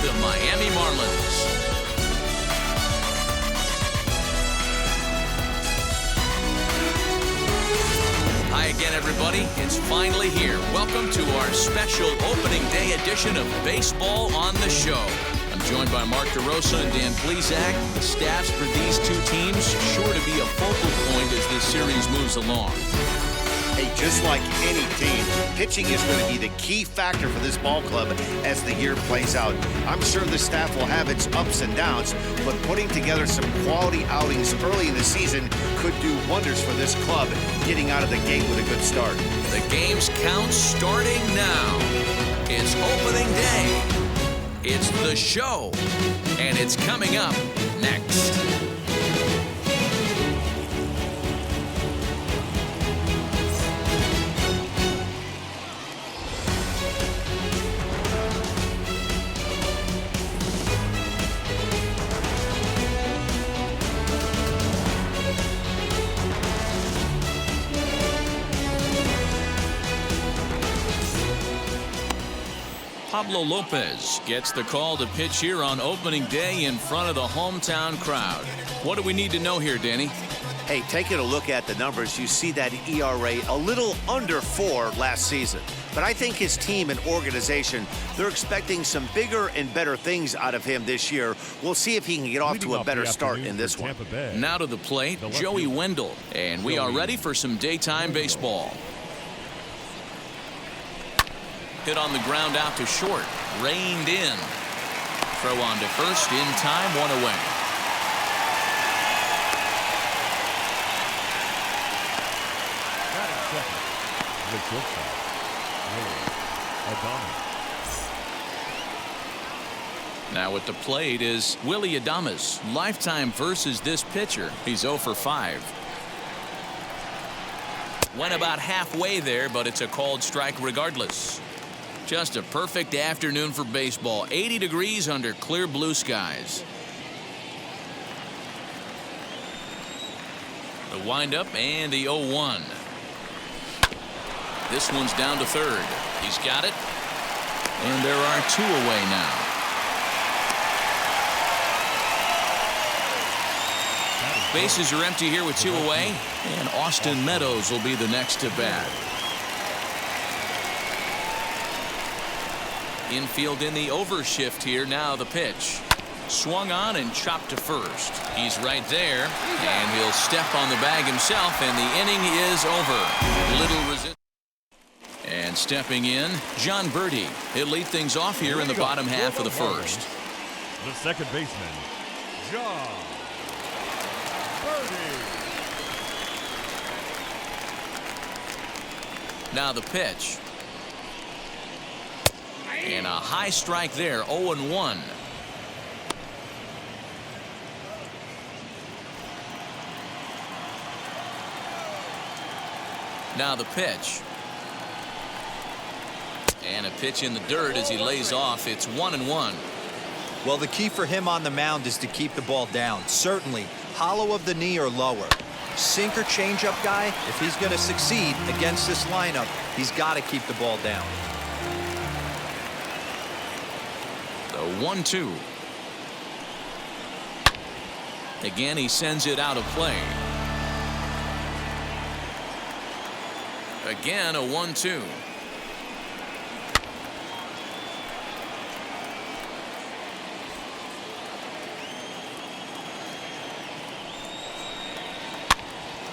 the Miami Marlins. Hi again, everybody. It's finally here. Welcome to our special opening day edition of Baseball on the Show. I'm joined by Mark DeRosa and Dan Plesac. The staffs for these two teams sure to be a focal point as this series moves along. Hey, just like any team, pitching is going to be the key factor for this ball club as the year plays out. I'm sure the staff will have its ups and downs, but putting together some quality outings early in the season could do wonders for this club getting out of the gate with a good start. The game's count starting now. It's opening day. It's the show, and it's coming up next. Pablo Lopez gets the call to pitch here on opening day in front of the hometown crowd. What do we need to know here, Danny? Hey, taking a look at the numbers, you see that ERA a little under 4 last season. But I think his team and organization, they're expecting some bigger and better things out of him this year. We'll see if he can get off to a better start in this one. Now to the plate, Joey Wendle. And we are ready for some daytime baseball. Hit on the ground out to short. Reined in. Throw on to first. In time. One away. Now at the plate is Willy Adames. Lifetime versus this pitcher. He's 0 for 5. Went about halfway there, but it's a called strike regardless. Just a perfect afternoon for baseball. 80 degrees under clear blue skies. The windup and the 0-1. This one's down to third. He's got it. And there are 2 away now. Bases are empty here with 2 away. And Austin Meadows will be the next to bat. Infield in the overshift here. Now the pitch. Swung on and chopped to first. He's right there. And he'll step on the bag himself. And the inning is over. Little resistance. And stepping in, John Birdie. He'll lead things off here in the bottom half of the first. The second baseman, John Birdie. Now the pitch. And a high strike there, 0-1. Now the pitch. And a pitch in the dirt as he lays off. It's 1-1. Well, the key for him on the mound is to keep the ball down. Certainly, hollow of the knee or lower. Sinker changeup guy, if he's going to succeed against this lineup, he's got to keep the ball down. 1-2. Again, he sends it out of play. Again, a 1-2.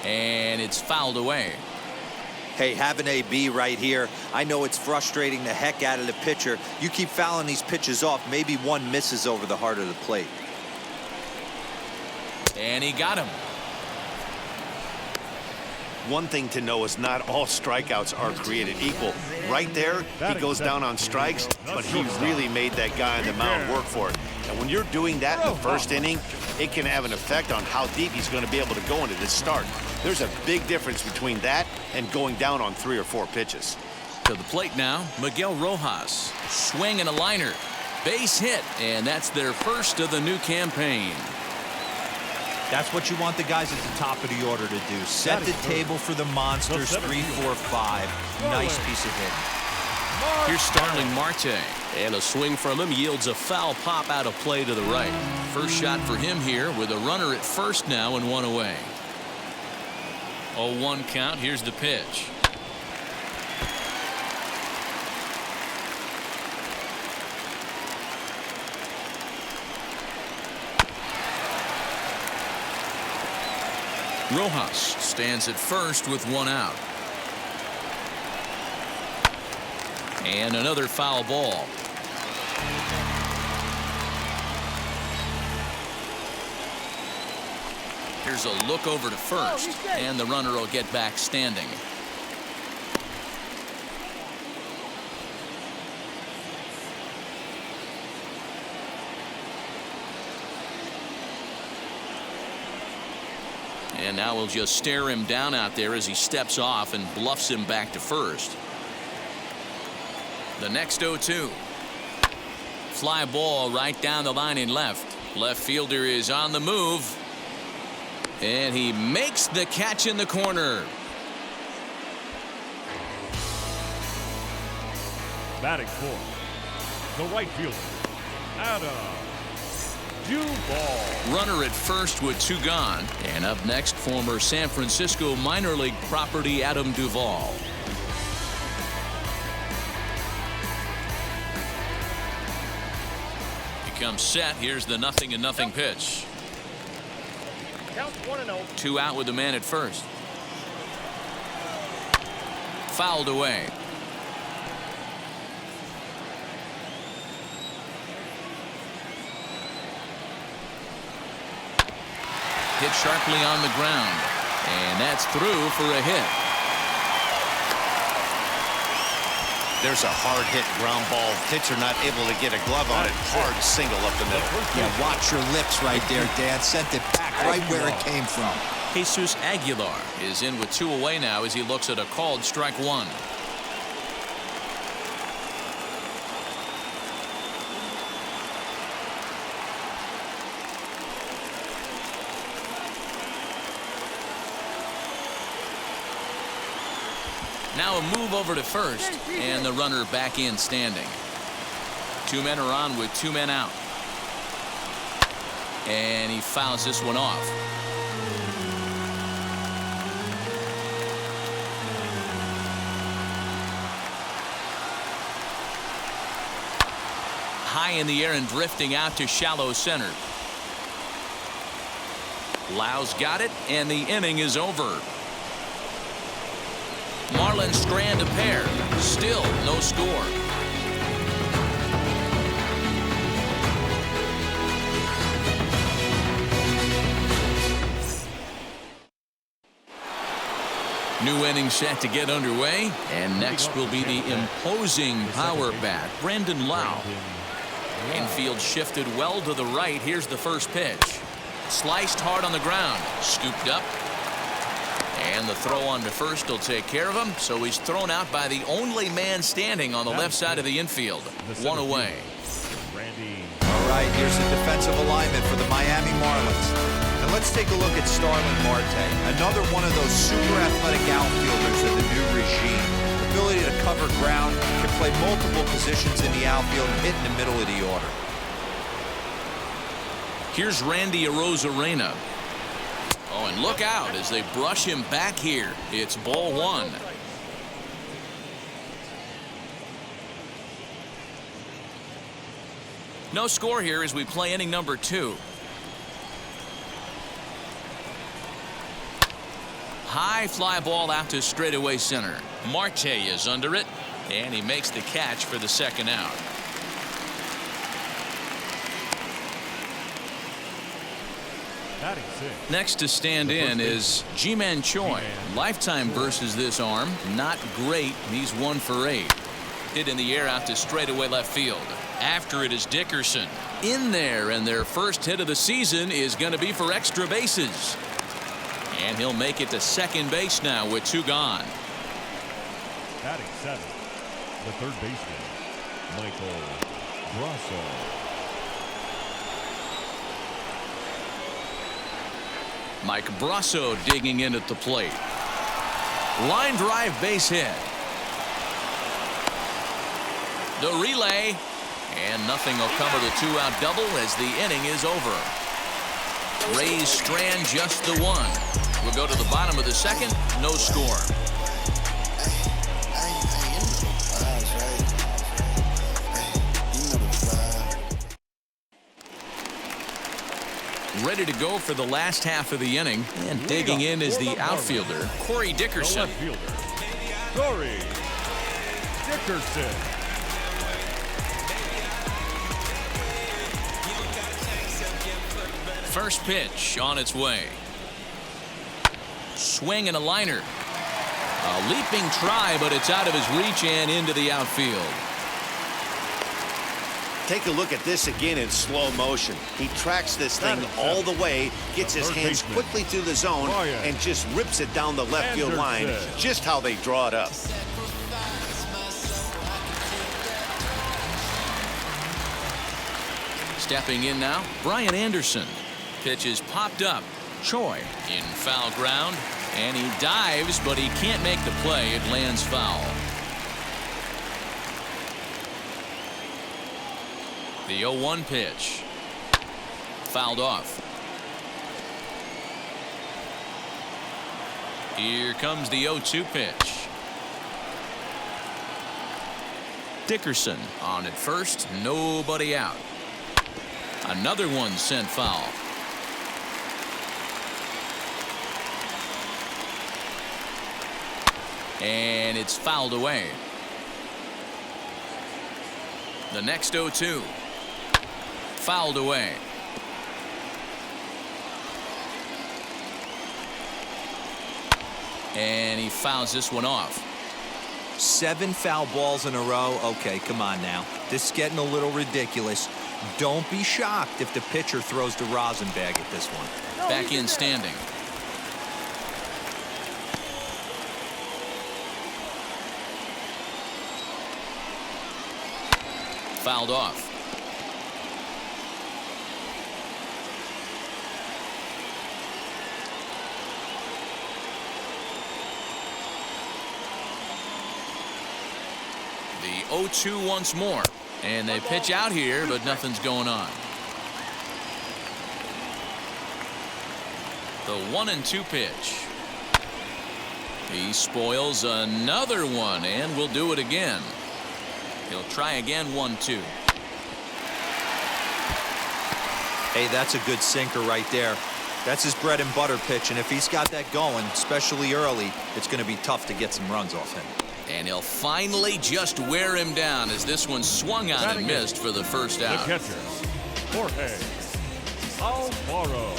And it's fouled away. Hey, have an AB right here. I know it's frustrating the heck out of the pitcher. You keep fouling these pitches off, maybe one misses over the heart of the plate. And he got him. One thing to know is not all strikeouts are created equal. Right there, he goes down on strikes, but he really made that guy on the mound work for it. And when you're doing that in the first inning, it can have an effect on how deep he's going to be able to go into this start. There's a big difference between that and going down on 3 or 4 pitches. To the plate now, Miguel Rojas. Swing and a liner. Base hit, and that's their first of the new campaign. That's what you want the guys at the top of the order to do. Set the table for the monsters. 3, 4, 5. Nice piece of hitting. Here's Starling Marte. And a swing from him yields a foul pop out of play to the right. First shot for him here with a runner at first now and one away. 0-1 count. Here's the pitch. Rojas stands at first with one out. And another foul ball. Here's a look over to first, and the runner will get back standing. And now we'll just stare him down out there as he steps off and bluffs him back to first. The next 0-2. Fly ball right down the line in left. Left fielder is on the move. And he makes the catch in the corner. Batting fourth, the right fielder, Adam Duvall. Runner at first with two gone. And up next, former San Francisco minor league property Adam Duvall. He comes set. Here's the 0-0 pitch. Count 1-0. Two out with the man at first. Fouled away. Hit sharply on the ground. And that's through for a hit. There's a hard hit ground ball. Pitcher not able to get a glove on it. Hard single up the middle. Yeah, watch your lips right there, Dan. Sent it back right where it came from. Jesus Aguilar is in with two away now as he looks at a called strike one. Now a move over to first, and the runner back in standing. Two men are on with two men out. And he fouls this one off. High in the air and drifting out to shallow center. Lau's got it, and the inning is over. Marlins strand a pair. Still no score. New inning set to get underway, and next will be the imposing power bat, Brandon Lau. Infield shifted well to the right. Here's the first pitch. Sliced hard on the ground. Scooped up. And the throw on to first will take care of him. So he's thrown out by the only man standing on the left side of the infield. One away. All right, here's the defensive alignment for the Miami Marlins. And let's take a look at Starling Marte, another one of those super athletic outfielders of the new regime. Ability to cover ground, can play multiple positions in the outfield and hit in the middle of the order. Here's Randy Arozarena. Oh, and look out as they brush him back here. It's ball one. No score here as we play inning number 2. High fly ball out to straightaway center. Marte is under it, and he makes the catch for the second out. Next to stand in is Ji-Man Choi. Lifetime versus this arm. Not great. He's 1 for 8. Hit in the air out to straightaway left field. After it is Dickerson. In there, and their first hit of the season is going to be for extra bases. And he'll make it to second base now with 2 gone. Batting 7, the third baseman, Michael Brosseau. Mike Brosseau digging in at the plate. Line drive base hit. The relay. And nothing will come of the two-out double as the inning is over. Rays strand just the one. We'll go to the bottom of the second. No score. Ready to go for the last half of the inning. And digging in is the outfielder, Corey The Dickerson. left fielder, Corey Dickerson. First pitch on its way. Swing and a liner. A leaping try, but it's out of his reach and into the outfield. Take a look at this again in slow motion. He tracks this thing all the way, gets his hands quickly through the zone, and just rips it down the left field line, just how they draw it up. Stepping in now, Brian Anderson. Pitch is popped up. Choi in foul ground, and he dives, but he can't make the play. It lands foul. The 0-1 pitch. Fouled off. Here comes the 0-2 pitch. Dickerson on at first, nobody out. Another one sent foul. And it's fouled away. The next 0-2. Fouled away. And he fouls this one off. 7 foul balls in a row. Okay, come on now. This is getting a little ridiculous. Don't be shocked if the pitcher throws the rosin bag at this one. Back in standing. Fouled off. The 0-2 once more. And they pitch out here, but nothing's going on. The 1-2 pitch. He spoils another one, and will do it again. He'll try again. 1-2. Hey, that's a good sinker right there. That's his bread and butter pitch, and if he's got that going, especially early, it's going to be tough to get some runs off him. And he'll finally just wear him down as this one swung on and missed for the first The out. catcher, Jorge Alfaro.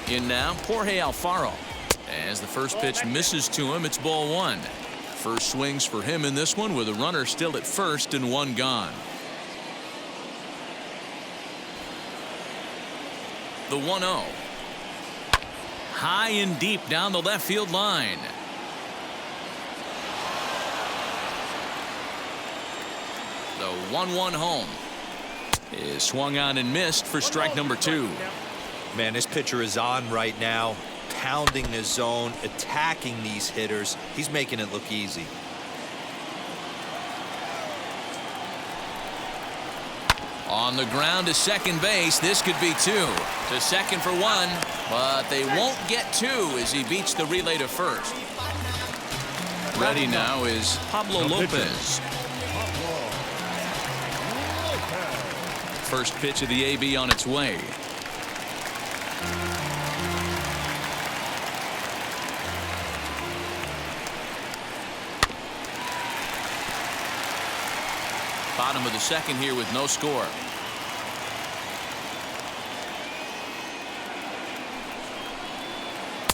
In now, Jorge Alfaro. As the first pitch misses to him, it's ball one. First swings for him in this one with a runner still at first and one gone. The 1-0. High and deep down the left field line. The 1-1 home is swung on and missed for strike number 2. Man, this pitcher is on right now, pounding the zone, attacking these hitters. He's making it look easy. On the ground to second base. This could be 2. To second for 1, but they won't get 2 as he beats the relay to first. Ready now is Pablo Lopez. First pitch of the AB on its way. Bottom of the second here with no score.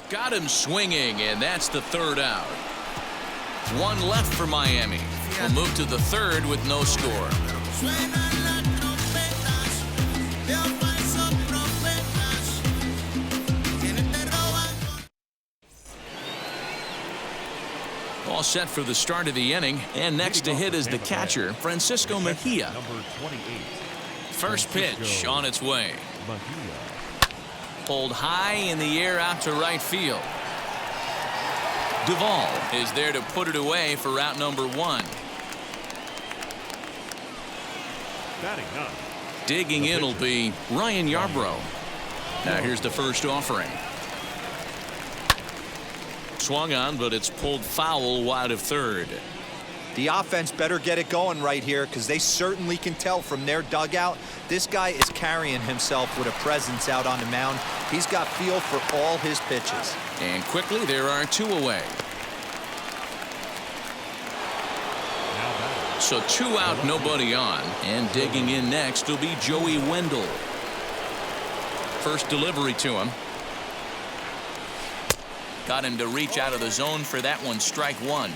Got him swinging, and that's the third out. One left for Miami. We'll move to the third with no score. All set for the start of the inning, and next to hit is the catcher, Francisco Mejia. Number 28. First pitch on its way. Mejia. Pulled high in the air out to right field. Duvall is there to put it away for out number 1. Batting 9. Digging in will be Ryan Yarbrough. Now here's the first offering. Swung on, but it's pulled foul wide of third. The offense better get it going right here, because they certainly can tell from their dugout this guy is carrying himself with a presence out on the mound. He's got feel for all his pitches. And quickly there are 2 away. Now batting. So 2 out, nobody on. And digging in next will be Joey Wendell. First delivery to him. Got him to reach out of the zone for that one. Strike 1.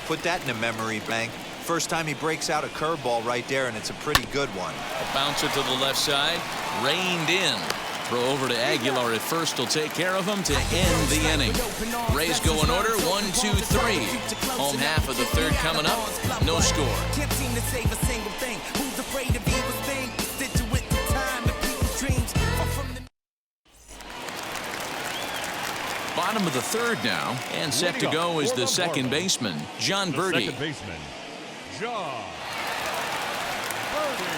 Put that in a memory bank. First time he breaks out a curveball right there, and it's a pretty good one. A bouncer to the left side. Reined in. Throw over to Aguilar at first. Will take care of him to end the inning. Rays go in order. 1, 2, 3. Home half of the third coming up. No score. Can't seem to save a single thing. Who's afraid of evil's thing? Situate the time and people's dreams are from the Bottom of the third now, and set to go is the second baseman, John Birdie. Second baseman, John Birdie.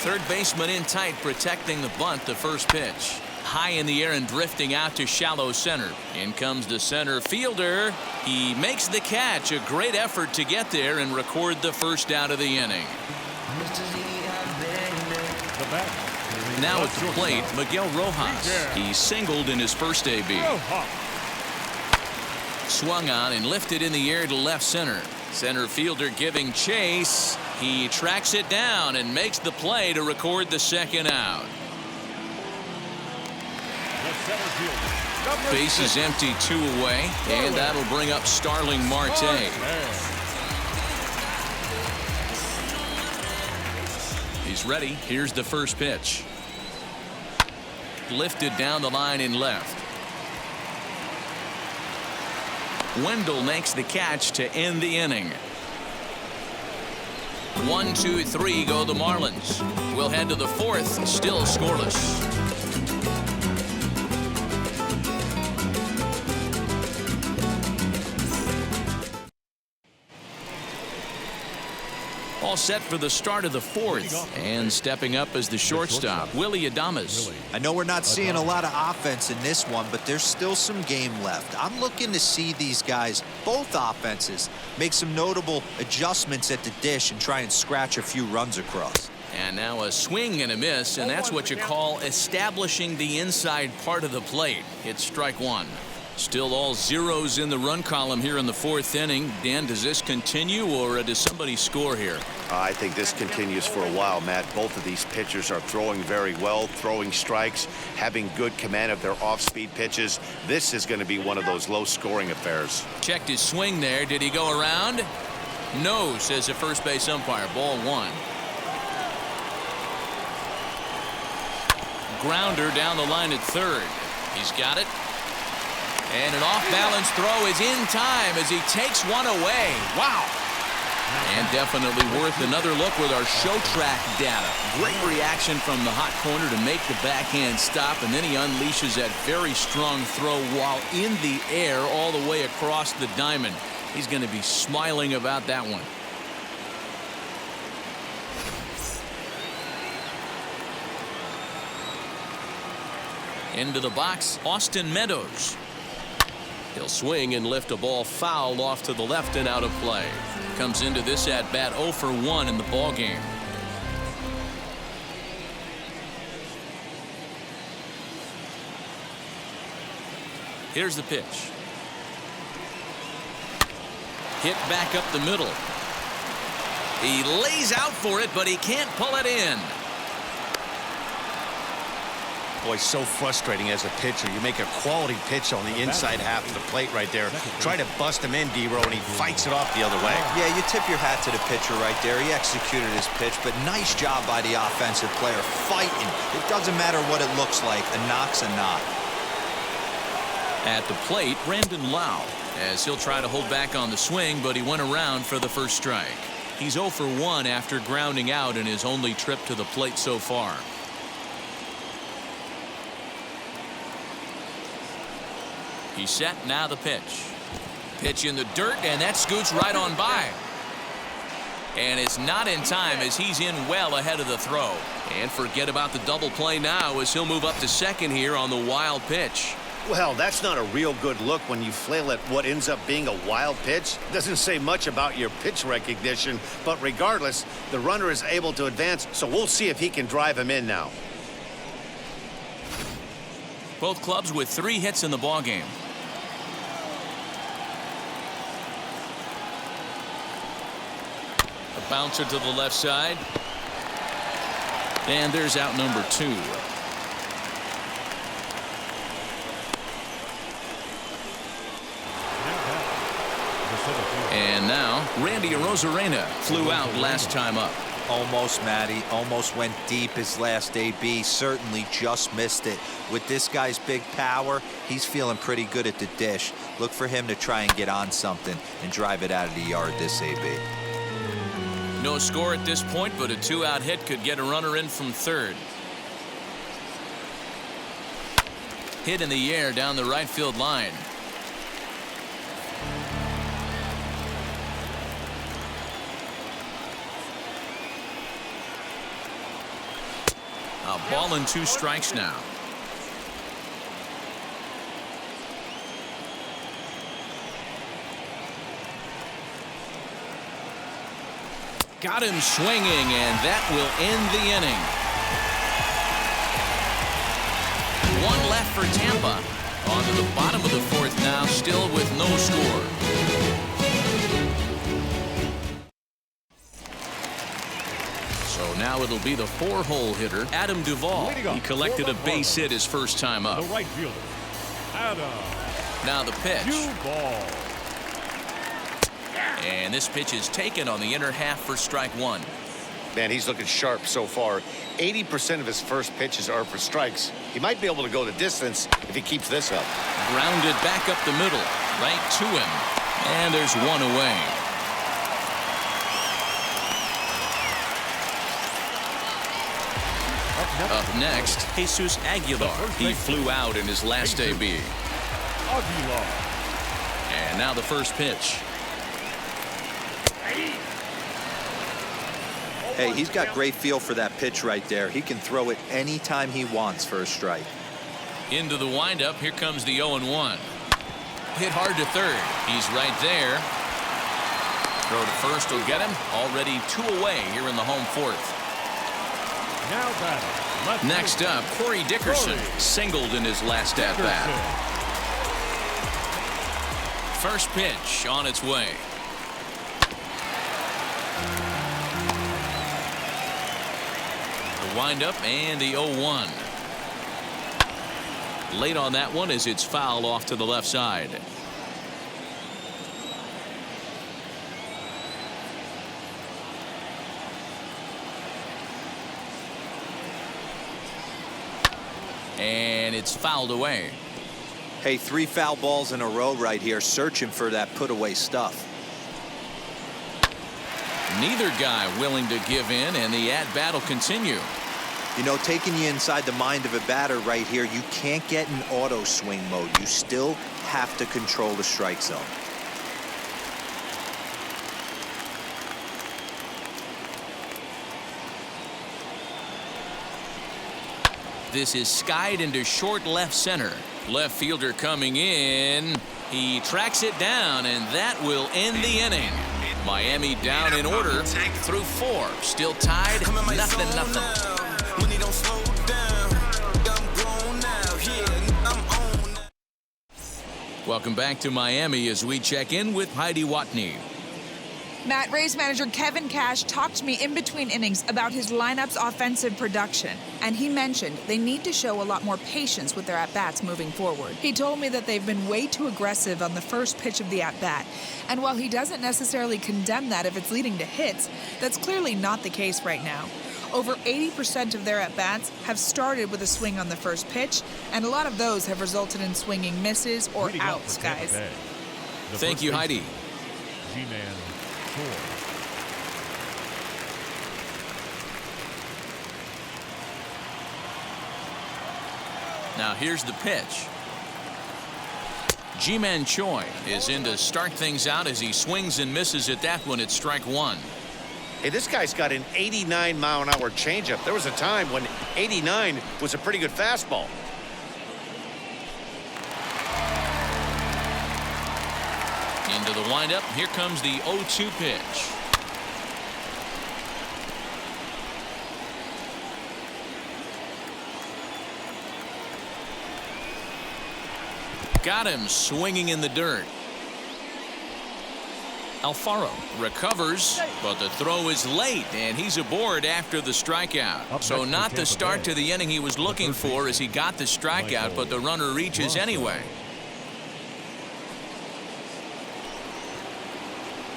Third baseman in tight, protecting the bunt. The first pitch. High in the air and drifting out to shallow center. In comes the center fielder. He makes the catch. A great effort to get there and record the first out of the inning. The bat. Now at the plate, Miguel Rojas. He singled in his first AB. Swung on and lifted in the air to left center. Center fielder giving chase. He tracks it down and makes the play to record the second out. The center fielder. Base is empty, 2 away, and that'll bring up Starling Marte. He's ready. Here's the first pitch. Lifted down the line in left. Wendell makes the catch to end the inning. 1, 2, 3 go the Marlins. We'll head to the 4th, still scoreless. All set for the start of the 4th, and stepping up as the shortstop, Willy Adames. I know we're not seeing a lot of offense in this one, but there's still some game left. I'm looking to see these guys, both offenses, make some notable adjustments at the dish and try and scratch a few runs across. And now a swing and a miss, and that's what you call establishing the inside part of the plate. It's strike 1. Still all zeros in the run column here in the 4th inning. Dan, does this continue, or does somebody score here? I think this continues for a while, Matt. Both of these pitchers are throwing very well, throwing strikes, having good command of their off-speed pitches. This is going to be one of those low-scoring affairs. Checked his swing there. Did he go around? No, says the first base umpire. Ball 1. Grounder down the line at third. He's got it. And an off-balance throw is in time as he takes one away. Wow. And definitely worth another look with our show track data. Great reaction from the hot corner to make the backhand stop, and then he unleashes that very strong throw while in the air all the way across the diamond. He's going to be smiling about that one. Into the box, Austin Meadows. He'll swing and lift a ball foul off to the left and out of play. Comes into this at bat 0 for 1 in the ball game. Here's the pitch. Hit back up the middle. He lays out for it, but he can't pull it in. Boy, so frustrating as a pitcher. You make a quality pitch on the inside half of the plate right there. Try to bust him in, D-Row, and he fights it off the other way. Yeah, you tip your hat to the pitcher right there. He executed his pitch, but nice job by the offensive player fighting. It doesn't matter what it looks like. A knock's a knock. At the plate, Brandon Lau. as he'll try to hold back on the swing, but he went around for the first strike. He's 0 for 1 after grounding out in his only trip to the plate so far. He's set, now the pitch. Pitch in the dirt, and that scoots right on by. And it's not in time as he's in well ahead of the throw. And forget about the double play now as he'll move up to second here on the wild pitch. Well, that's not a real good look when you flail at what ends up being a wild pitch. Doesn't say much about your pitch recognition, but regardless, the runner is able to advance, so we'll see if he can drive him in now. Both clubs with 3 hits in the ballgame. A bouncer to the left side. And there's out number 2. And now, Randy Arozarena flew out last time up. Almost, Matty. Almost went deep his last AB. Certainly just missed it. With this guy's big power, he's feeling pretty good at the dish. Look for him to try and get on something and drive it out of the yard this AB. No score at this point, but a 2-out hit could get a runner in from third. Hit in the air down the right field line. A ball and 2 strikes now. Got him swinging, and that will end the inning. 1 left for Tampa. On to the bottom of the 4th now, still with no score. So now it'll be the 4-hole hitter, Adam Duvall. He collected a base hit his first time up. The right fielder, Adam Now the pitch. Duvall. And this pitch is taken on the inner half for strike 1. Man, he's looking sharp so far. 80% of his first pitches are for strikes. He might be able to go the distance if he keeps this up. Grounded back up the middle, right to him. And there's 1 away. Up next, Jesus Aguilar. He flew out in his last AB. Aguilar. And now the first pitch. Hey, he's got great feel for that pitch right there. He can throw it anytime he wants for a strike. Into the windup, here comes the 0-1. Hit hard to third. He's right there. Throw to first will get him. Already 2 away here in the home 4th. Now batting. Next up, Corey Dickerson singled in his last at-bat. First pitch on its way. The windup and the 0-1. Late on that one as it's fouled off to the left side. And it's fouled away. Hey, 3 foul balls in a row right here, searching for that put-away stuff. Neither guy willing to give in, and the at-bat will continue. You know, taking you inside the mind of a batter right here, you can't get in auto swing mode. You still have to control the strike zone. This is skied into short left center. Left fielder coming in. He tracks it down, and that will end the inning. Miami down in order through 4. Still tied, nothing. When he don't slow down, I'm grown now, yeah, I'm on. Welcome back to Miami as we check in with Heidi Watney. Matt, Rays manager Kevin Cash talked to me in between innings about his lineup's offensive production, and he mentioned they need to show a lot more patience with their at-bats moving forward. He told me that they've been way too aggressive on the first pitch of the at-bat, and while he doesn't necessarily condemn that if it's leading to hits, that's clearly not the case right now. Over 80% of their at-bats have started with a swing on the first pitch, and a lot of those have resulted in swinging misses or outs, guys. Thank you, Heidi. G-Man Choi. Now here's the pitch. Ji-Man Choi is in to start things out as he swings and misses at that one at strike one. Hey, this guy's got an 89-mile-an-hour changeup. There was a time when 89 was a pretty good fastball. Into the windup. Here comes the 0-2 pitch. Got him swinging in the dirt. Alfaro recovers, but the throw is late, and he's aboard after the strikeout. So not the start to the inning he was looking for as he got the strikeout, but the runner reaches anyway.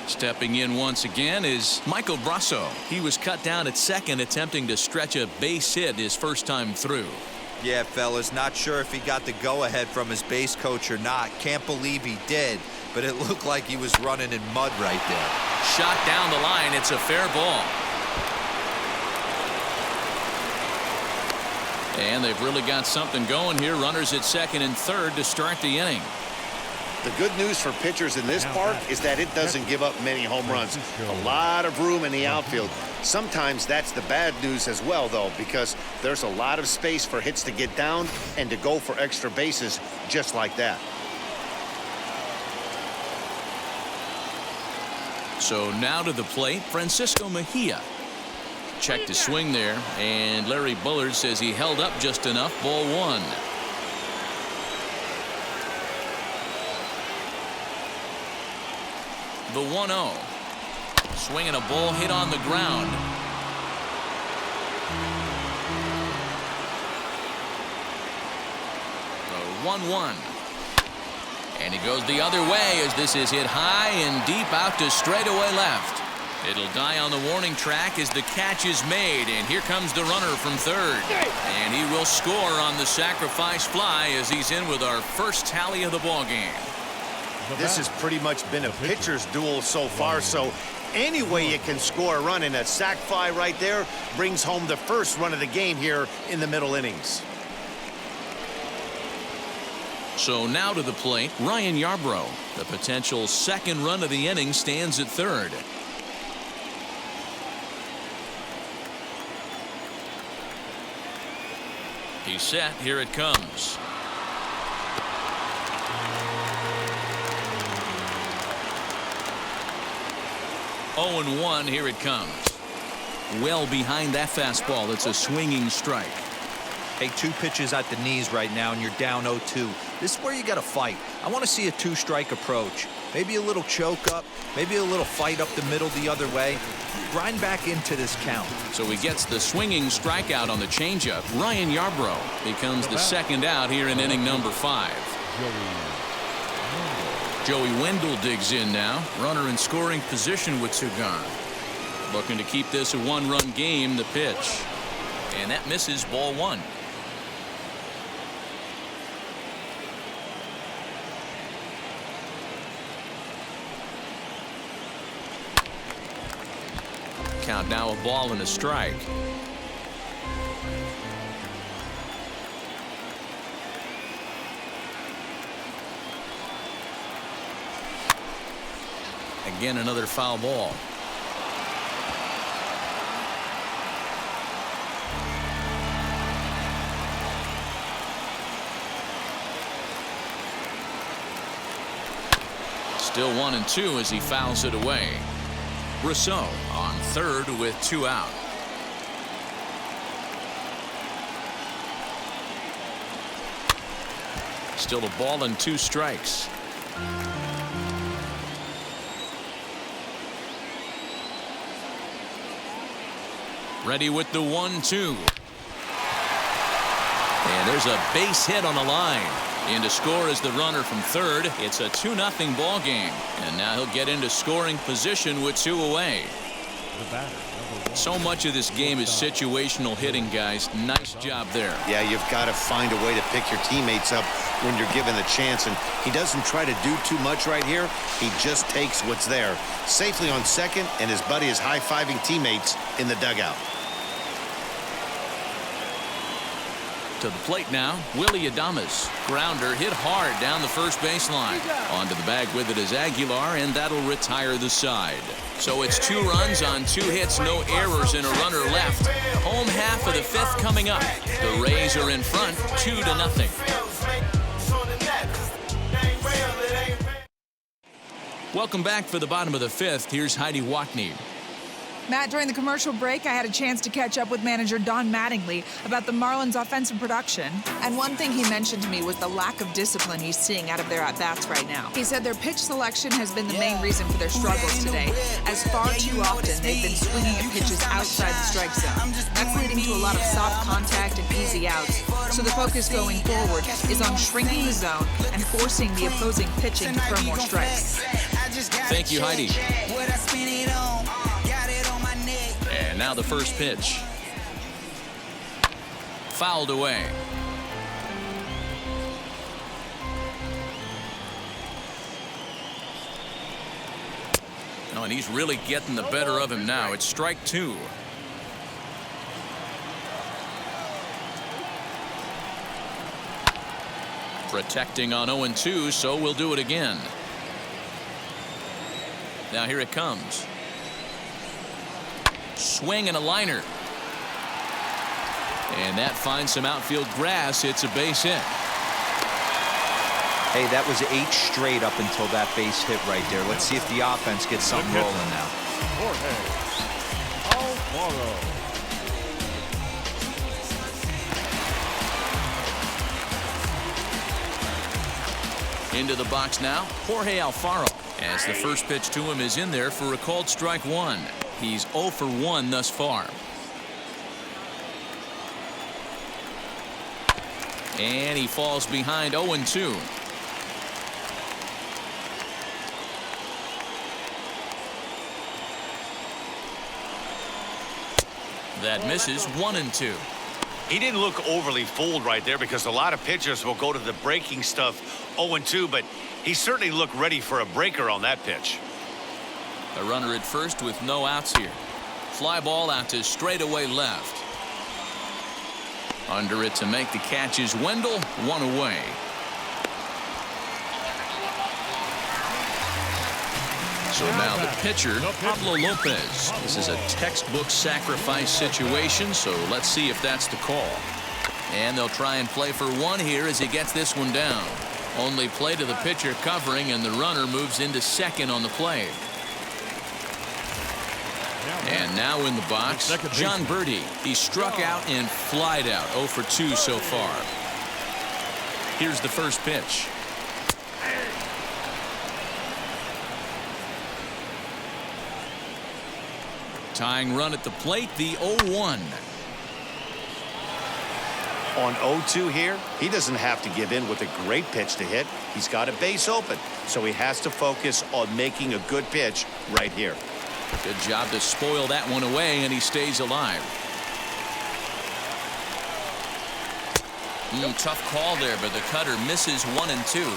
Stepping in once again is Michael Brasso. He was cut down at second, attempting to stretch a base hit his first time through. Yeah, fellas, not sure if he got the go-ahead from his base coach or not. Can't believe he did, but it looked like he was running in mud right there. Shot down the line. It's a fair ball. And they've really got something going here. Runners at second and third to start the inning. The good news for pitchers in this park is that it doesn't give up many home runs. A lot of room in the outfield. Sometimes that's the bad news as well, though, because there's a lot of space for hits to get down and to go for extra bases just like that. So now to the plate, Francisco Mejia. Check to swing there, and Larry Bullard says he held up just enough. Ball one. The 1-0. Swinging a ball hit on the ground. The 1-1. And he goes the other way as this is hit high and deep out to straightaway left. It'll die on the warning track as the catch is made, and here comes the runner from third. And he will score on the sacrifice fly as he's in with our first tally of the ball game. This has pretty much been a pitcher's duel so far, so any way you can score a run, in a sac fly right there brings home the first run of the game here in the middle innings. So now to the plate, Ryan Yarbrough. The potential second run of the inning stands at third. He's set. Here it comes. Oh, and 1. Here it comes. Well behind that fastball. It's a swinging strike. Hey, 2 pitches at the knees right now, and you're down 0-2. This is where you got to fight. I want to see a 2-strike approach. Maybe a little choke up, maybe a little fight up the middle the other way. Grind back into this count. So he gets the swinging strikeout on the changeup. Ryan Yarbrough becomes the second out here in inning number 5. Joey Wendell digs in now. Runner in scoring position with 2 gone. Looking to keep this a 1-run game. The pitch. And that misses. Ball 1. Count now, a ball and a strike. Again, another foul ball. Still 1-2 as he fouls it away. Rousseau on third with 2 out. Still a ball and 2 strikes. Ready with the 1-2. And there's a base hit on the line. In to score is the runner from third. It's a 2-0 ball game. And now he'll get into scoring position with 2 away. The batter, So much of this game is situational hitting, guys. Nice job there. Yeah, you've got to find a way to pick your teammates up when you're given the chance, and he doesn't try to do too much right here. He just takes what's there. Safely on second, and his buddy is high-fiving teammates in the dugout. To the plate now, Willie Adames. Grounder hit hard down the first baseline. Onto the bag with it is Aguilar, and that'll retire the side. So it's 2 runs on 2 hits, no errors, and a runner left. Home half of the 5th coming up. The Rays are in front, 2-0. Welcome back for the bottom of the 5th. Here's Heidi Watney. Matt, during the commercial break, I had a chance to catch up with manager Don Mattingly about the Marlins' offensive production. And one thing he mentioned to me was the lack of discipline he's seeing out of their at-bats right now. He said their pitch selection has been the main reason for their struggles today, as far too often they've been swinging at pitches outside the strike zone. That's leading to a lot of soft contact and easy outs. So the focus going forward is on shrinking the zone and forcing the opposing pitching to throw more strikes. Thank you, Heidi. And now the first pitch. Fouled away. Oh, and he's really getting the better of him now. It's strike 2. Protecting on 0-2, so we'll do it again. Now here it comes. Swing and a liner. And that finds some outfield grass. It's a base hit. Hey, that was 8 straight up until that base hit right there. Let's see if the offense gets something rolling now. Jorge Alfaro. Into the box now, Jorge Alfaro. As the first pitch to him is in there for a called strike 1. He's 0 for 1 thus far. And he falls behind 0-2. That misses 1-2. He didn't look overly fooled right there because a lot of pitchers will go to the breaking stuff 0-2, but he certainly looked ready for a breaker on that pitch. A runner at first with no outs here. Fly ball out to straightaway left. Under it to make the catch is Wendell, 1 away. So now the pitcher, Pablo Lopez. This is a textbook sacrifice situation, so let's see if that's the call. And they'll try and play for 1 here as he gets this one down. Only play to the pitcher covering, and the runner moves into second on the play. And now in the box, John Birdie. He struck out and flied out. 0 for 2 so far. Here's the first pitch. Tying run at the plate, the 0-1. On 0-2 here, he doesn't have to give in with a great pitch to hit. He's got a base open, so he has to focus on making a good pitch right here. Good job to spoil that one away, and he stays alive. Tough call there, but the cutter misses 1-2.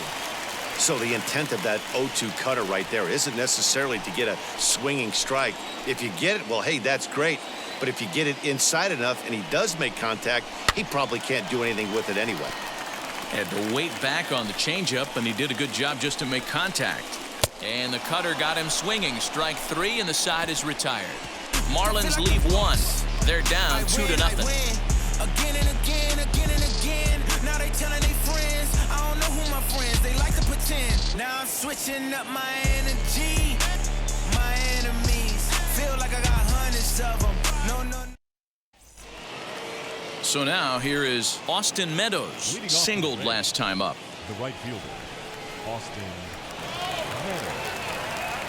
So the intent of that 0-2 cutter right there isn't necessarily to get a swinging strike. If you get it, well, hey, that's great. But if you get it inside enough and he does make contact, he probably can't do anything with it anyway. Had to wait back on the changeup, and he did a good job just to make contact. And the cutter got him swinging. Strike 3, and the side is retired. Marlins leave 1. They're down 2-0. Again and again, again and again. Now they telling their friends, I don't know who my friends, they like to pretend. Now I'm switching up my energy. My enemies feel like I got hundreds of them. No. So now here is Austin Meadows. Singled last time up. The right fielder, Austin Meadows.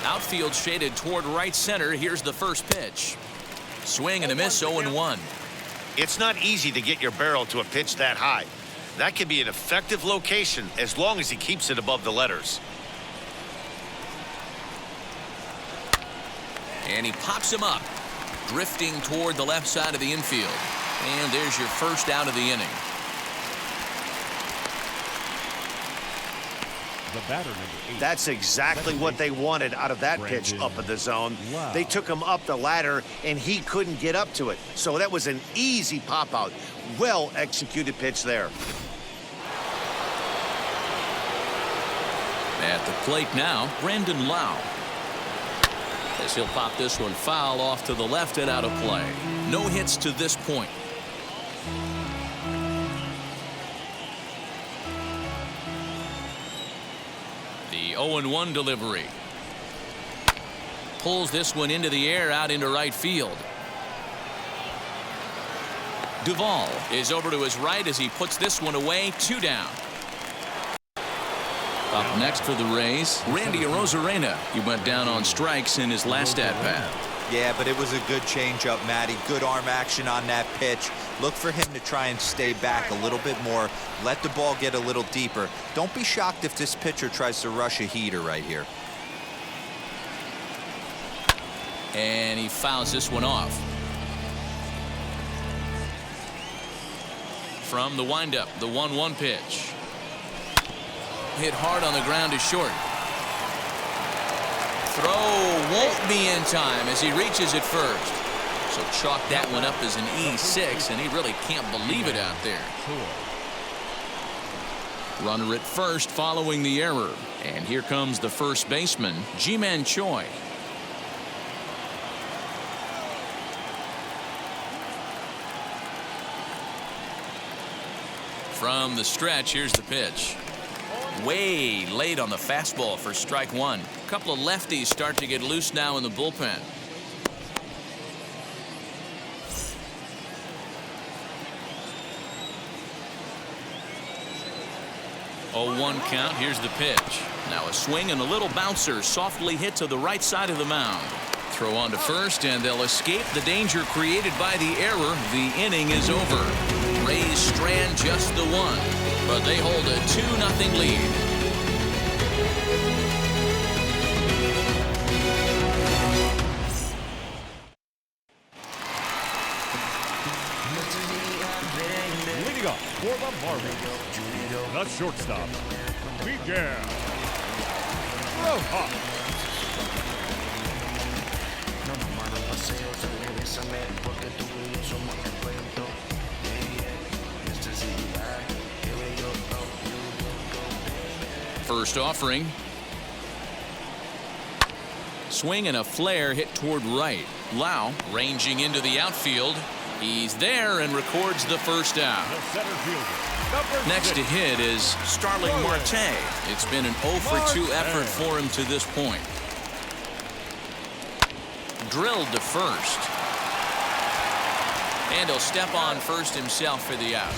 Outfield shaded toward right center. Here's the first pitch. Swing and a miss, 0-1. It's not easy to get your barrel to a pitch that high. That can be an effective location as long as he keeps it above the letters. And he pops him up. drifting toward the left side of the infield. And there's your first out of the inning. The batter, number 8. That's exactly what they wanted out of that pitch up in the zone. They took him up the ladder, and he couldn't get up to it. So that was an easy pop-out. Well-executed pitch there. At the plate now, Brandon Lowe. As he'll pop this one foul off to the left and out of play. No hits to this point. The 0-1 delivery. Pulls this one into the air out into right field. Duvall is over to his right as he puts this one away. 2 down. Up next for the Rays, Randy Arozarena. He went down on strikes in his last at-bat. Yeah, but it was a good changeup, Matty. Good arm action on that pitch. Look for him to try and stay back a little bit more. Let the ball get a little deeper. Don't be shocked if this pitcher tries to rush a heater right here. And he fouls this one off. From the windup, the 1-1 pitch. Hit hard on the ground to short. Throw won't be in time as he reaches it first. So chalk that one up as an E6, and he really can't believe it out there. Runner at first following the error. And here comes the first baseman, Ji-Man Choi. From the stretch, here's the pitch. Way late on the fastball for strike one. A couple of lefties start to get loose now in the bullpen. 0-1 count. Here's the pitch. Now a swing and a little bouncer softly hit to the right side of the mound. Throw on to first, and they'll escape the danger created by the error. The inning is over. Rays strand just the one, but they hold a 2-0 lead. Leading up for the Marlins, the shortstop, Miguel Rojas. First offering. Swing and a flare hit toward right. Lau ranging into the outfield. He's there and records the first out. The center fielder, Next to hit is Starling Marte. It's been an 0-for-2 effort for him to this point. Drilled to first. And he'll step on first himself for the out.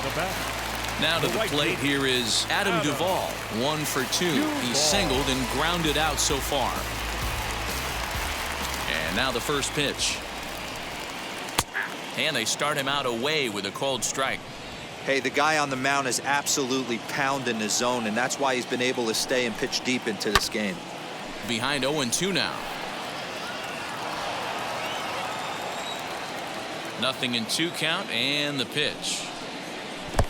the batter. Now to the plate here is Adam Duvall. 1 for 2. He's singled and grounded out so far. And now the first pitch. And they start him out away with a called strike. Hey, the guy on the mound is absolutely pounding the zone, and that's why he's been able to stay and pitch deep into this game. Behind 0-2 now. 0-2 count, and the pitch.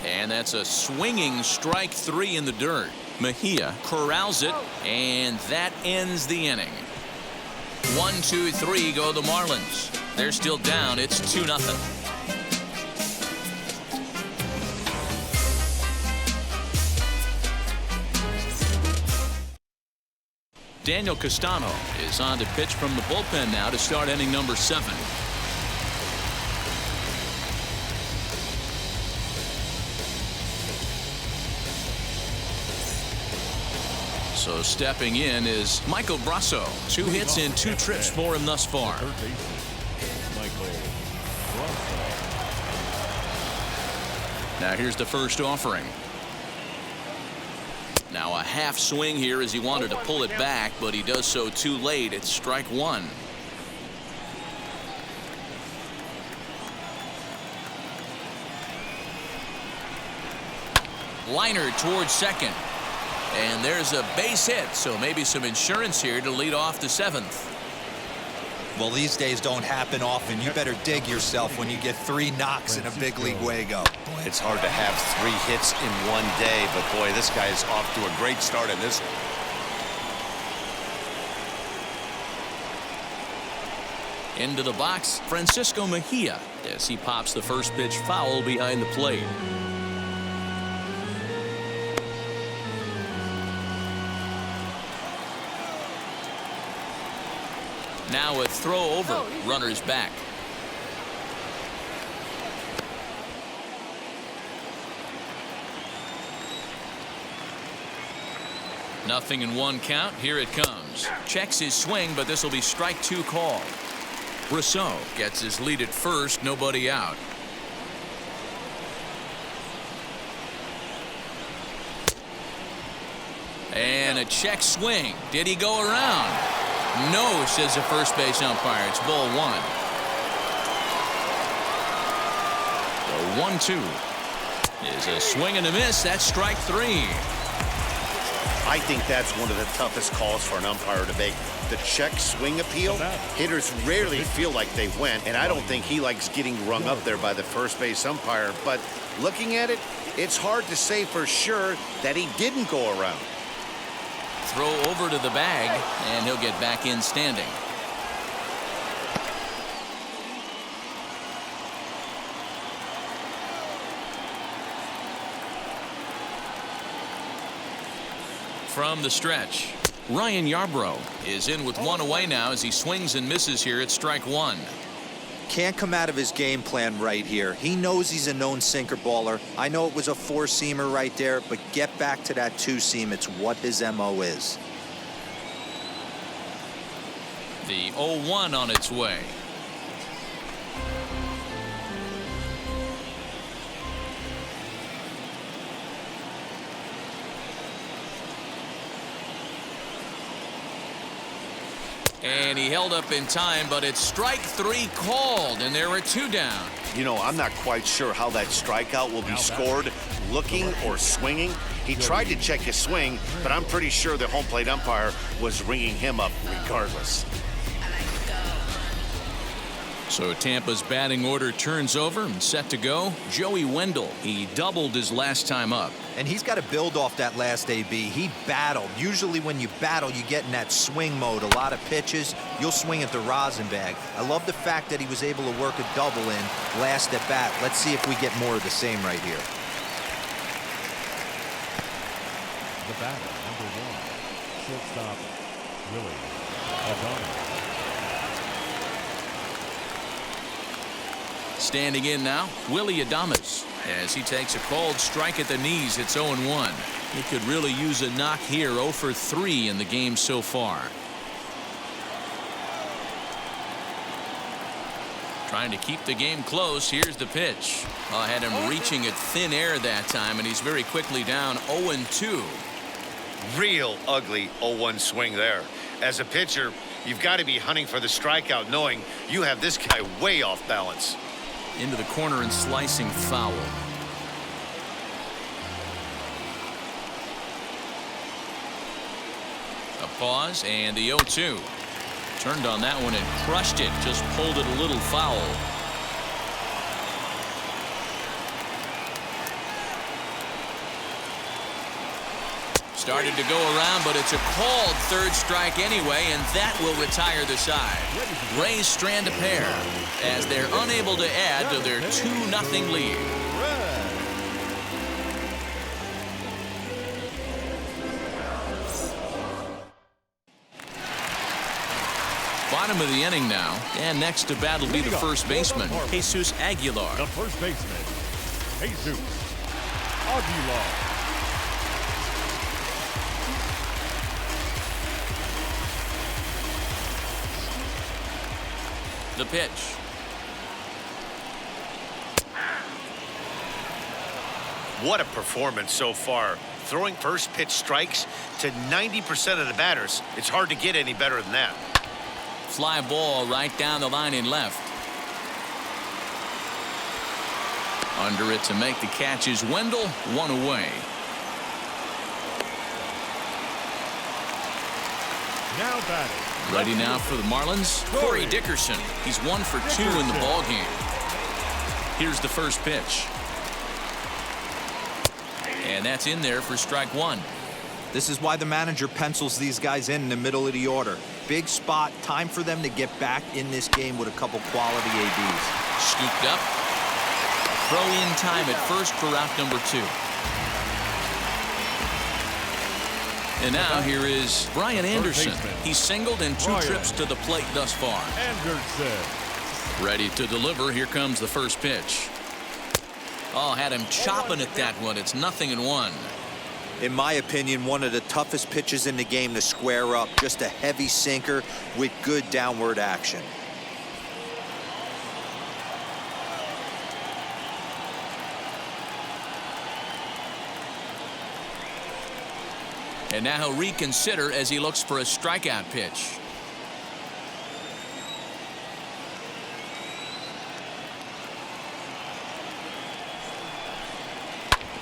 And that's a swinging strike 3 in the dirt. Mejia corrals it, and that ends the inning. 1-2-3 go the Marlins. They're still down. It's 2-0. Daniel Castano is on to pitch from the bullpen now to start inning number 7. So stepping in is Michael Brasso. 2 hits and 2 trips for him thus far. Third baseman, Michael Brasso. Now here's the first offering. Now a half swing here as he wanted to pull it back, but he does so too late. It's strike 1. Liner towards second. And there's a base hit, so maybe some insurance here to lead off the 7th. Well, these days don't happen often. You better dig yourself when you get 3 knocks in a big league Wago. It's hard to have 3 hits in one day, but boy, this guy is off to a great start in this. Into the box, Francisco Mejia, as he pops the first pitch foul behind the plate. Now a throw over, runners back. Nothing in 1 count. Here it comes. Checks his swing, but this will be strike 2 called. Brosseau gets his lead at first, nobody out. And a check swing. Did he go around? No, says the first base umpire. It's ball 1. The 1-2 is a swing and a miss. That's strike 3. I think that's one of the toughest calls for an umpire to make. The check swing appeal, hitters rarely feel like they went, and I don't think he likes getting rung up there by the first base umpire. But looking at it, it's hard to say for sure that he didn't go around. Throw over to the bag, and he'll get back in standing. From the stretch, Ryan Yarbrough is in with 1 away now as he swings and misses here at strike 1. Can't come out of his game plan right here. He knows he's a known sinker baller. I know it was a 4-seamer right there, but get back to that 2-seam. It's what his MO is. The 0-1 on its way. And he held up in time, but it's strike 3 called, and there are 2 down. You know, I'm not quite sure how that strikeout will be scored, looking or swinging. He tried to check his swing, but I'm pretty sure the home plate umpire was ringing him up regardless. So Tampa's batting order turns over and set to go. Joey Wendell, he doubled his last time up. And he's got to build off that last AB. He battled. Usually when you battle, you get in that swing mode. A lot of pitches, you'll swing at the rosin bag. I love the fact that he was able to work a double in last at bat. Let's see if we get more of the same right here. The batter, number 1, shortstop, Willie Adames. Standing in now, Willie Adames, as he takes a called strike at the knees. It's 0-1. He could really use a knock here. 0 for 3 in the game so far. Trying to keep the game close. Here's the pitch. I had him reaching at thin air that time, and he's very quickly down 0-2. Real ugly 0-1 swing there. As a pitcher, you've got to be hunting for the strikeout, knowing you have this guy way off balance. Into the corner and slicing foul. A pause and the 0-2. Turned on that one and crushed it. Just pulled it a little foul. Started to go around, but it's a called 3rd strike anyway, and that will retire the side. Rays strand a pair as they're unable to add to their 2-0 lead. Bottom of the inning now, and next to bat will be the first baseman, Jesus Aguilar. The first baseman, Jesus Aguilar. The pitch. What a performance so far. Throwing first pitch strikes to 90% of the batters. It's hard to get any better than that. Fly ball right down the line in left. Under it to make the catch is Wendell. 1 away. Now batting, Ready now for the Marlins, Corey Dickerson. He's 1 for 2 in the ball game. Here's the first pitch. And that's in there for strike 1. This is why the manager pencils these guys in the middle of the order. Big spot, time for them to get back in this game with a couple quality ABs. Scooped up. Throw in time at first for out number 2. And now here is Brian Anderson. He's singled in 2 trips to the plate thus far. Anderson. Ready to deliver. Here comes the first pitch. Oh, had him chopping at that one. It's 0-1. In my opinion, one of the toughest pitches in the game to square up. Just a heavy sinker with good downward action. And now he'll reconsider as he looks for a strikeout pitch.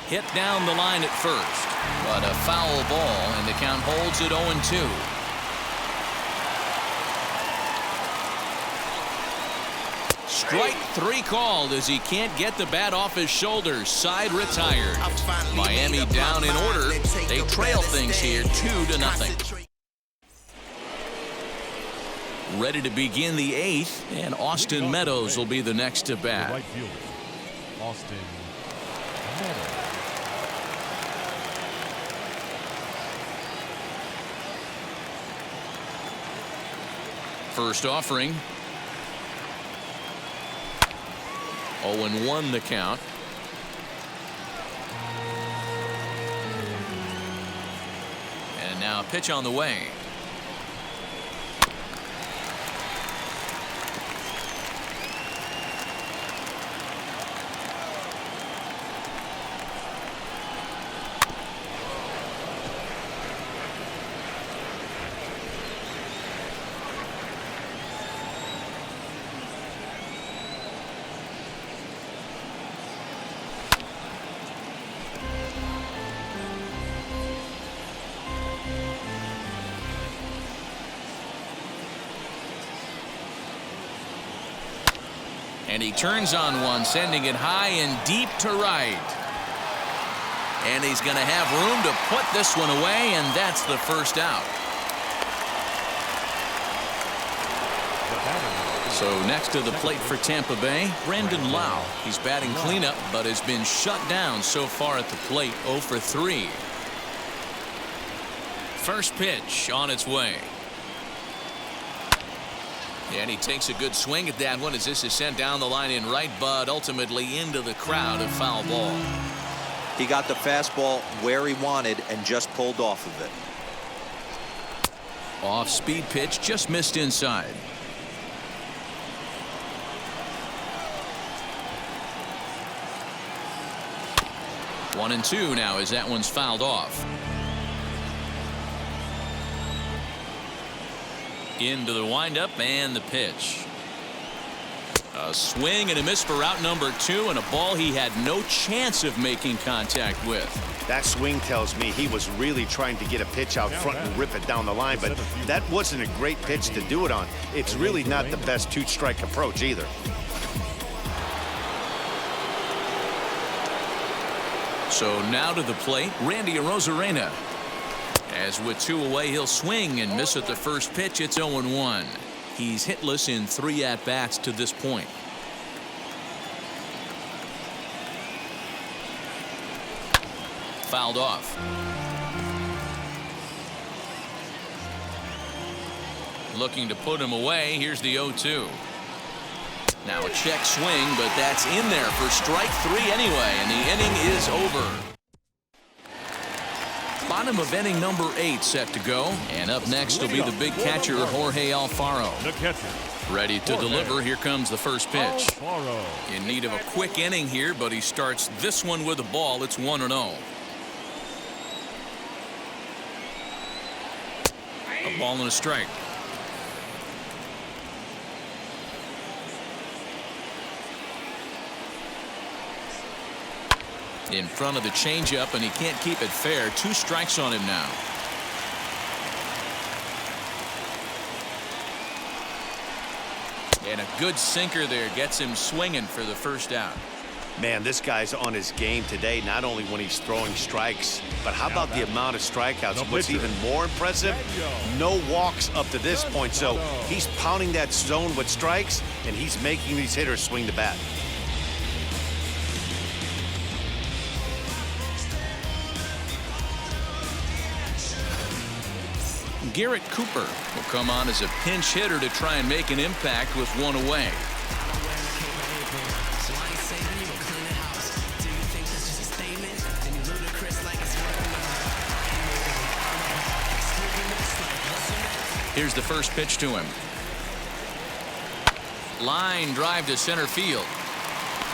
Hit down the line at first, but a foul ball, and the count holds at 0-2. Strike 3 called as he can't get the bat off his shoulders. Side retired. Miami down in order. They trail things here 2-0. Ready to begin the 8th, and Austin Meadows will be the next to bat. Right fielder, Austin Meadows. First offering. 0-1 the count. And now a pitch on the way. And he turns on one, sending it high and deep to right. And he's going to have room to put this one away, and that's the first out. So next to the plate for Tampa Bay, Brandon Lau. He's batting cleanup, but has been shut down so far at the plate, 0 for 3. First pitch on its way. And he takes a good swing at that one as this is sent down the line in right, but ultimately into the crowd, a foul ball. He got the fastball where he wanted and just pulled off of it. Off-speed pitch, just missed inside. One and two now as that one's fouled off. Into the windup and the pitch. A swing and a miss for out number 2, and a ball he had no chance of making contact with. That swing tells me he was really trying to get a pitch out front and rip it down the line, but that wasn't a great pitch to do it on. It's really not the best 2-strike approach either. So now to the plate, Randy Arozarena. As with 2 away, he'll swing and miss at the first pitch. It's 0-1. He's hitless in 3 at-bats to this point. Fouled off. Looking to put him away. Here's the 0-2. Now a check swing, but that's in there for strike 3 anyway, and the inning is over. Bottom of inning number 8 set to go, and up next will be the big catcher Jorge Alfaro. The catcher. Ready to deliver. Here comes the first pitch. Alfaro. In need of a quick inning here, but he starts this one with a ball. It's 1-0. A ball and a strike. In front of the changeup, and he can't keep it fair. 2 strikes on him now. And a good sinker there gets him swinging for the first out. Man, this guy's on his game today, not only when he's throwing strikes, but how about the amount of strikeouts? What's even more impressive, no walks up to this point. So he's pounding that zone with strikes, and he's making these hitters swing the bat. Garrett Cooper will come on as a pinch hitter to try and make an impact with one away. Here's the first pitch to him. Line drive to center field.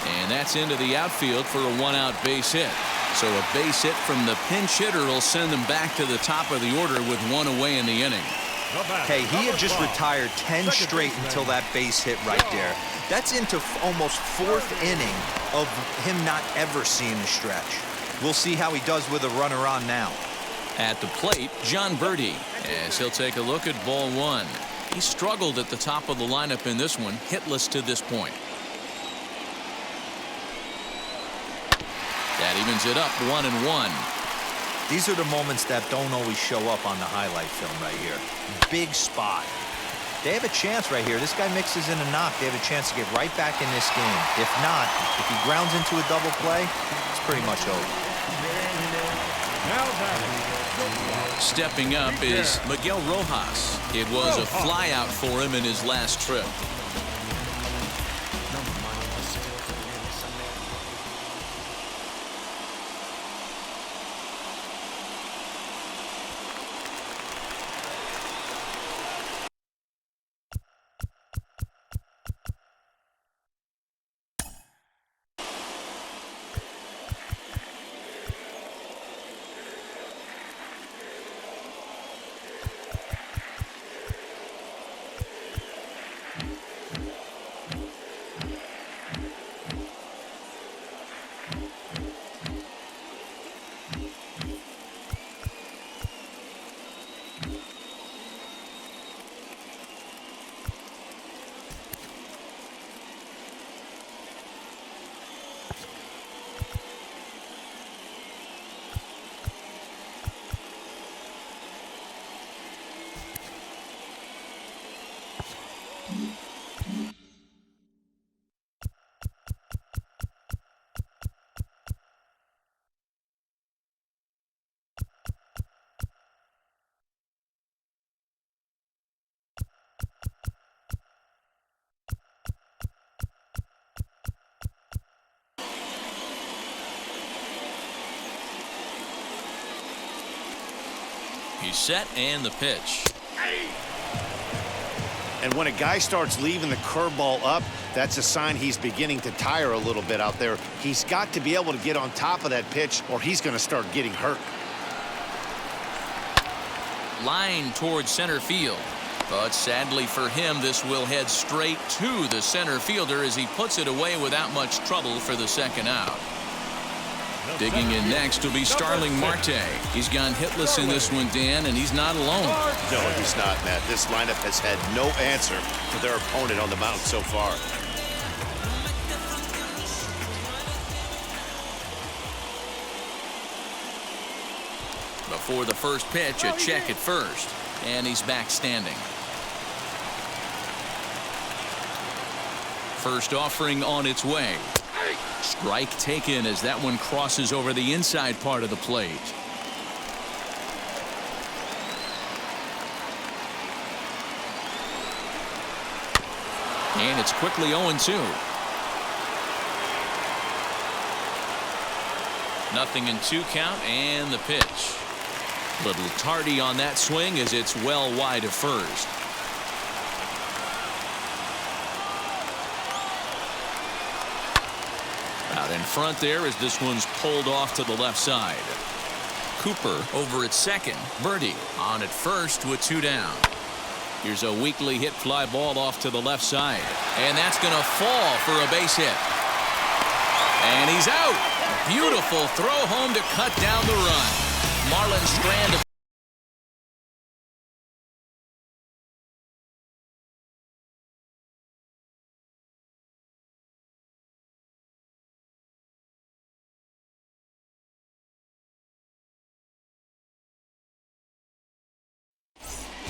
And that's into the outfield for a one-out base hit. So a base hit from the pinch hitter will send them back to the top of the order with one away in the inning. Hey, he had just retired 10 straight until that base hit right there. That's into almost fourth inning of him not ever seeing a stretch. We'll see how he does with a runner on now. At the plate, Jon Berti, as he'll take a look at ball one. He struggled at the top of the lineup in this one, hitless to this point. That evens it up 1-1. These are the moments that don't always show up on the highlight film right here. Big spot. They have a chance right here. This guy mixes in a knock. They have a chance to get right back in this game. If not, if he grounds into a double play, it's pretty much over. Stepping up is Miguel Rojas. It was a flyout for him in his last trip. He's set and the pitch. And when a guy starts leaving the curveball up, that's a sign he's beginning to tire a little bit out there. He's got to be able to get on top of that pitch or he's going to start getting hurt. Line towards center field. But sadly for him, this will head straight to the center fielder as he puts it away without much trouble for the second out. Digging in next will be Starling Marte. He's gone hitless in this one, Dan, and he's not alone. No, he's not, Matt. This lineup has had no answer for their opponent on the mound so far. Before the first pitch, a check at first, and he's back standing. First offering on its way. Strike taken as that one crosses over the inside part of the plate. And it's quickly 0-2. Nothing in 2 count and the pitch. Little tardy on that swing as it's well wide of first. Out in front there as this one's pulled off to the left side. Cooper over at second. Berti on at first with 2 down. Here's a weakly hit fly ball off to the left side. And that's going to fall for a base hit. And he's out. Beautiful throw home to cut down the run. Marlon Strand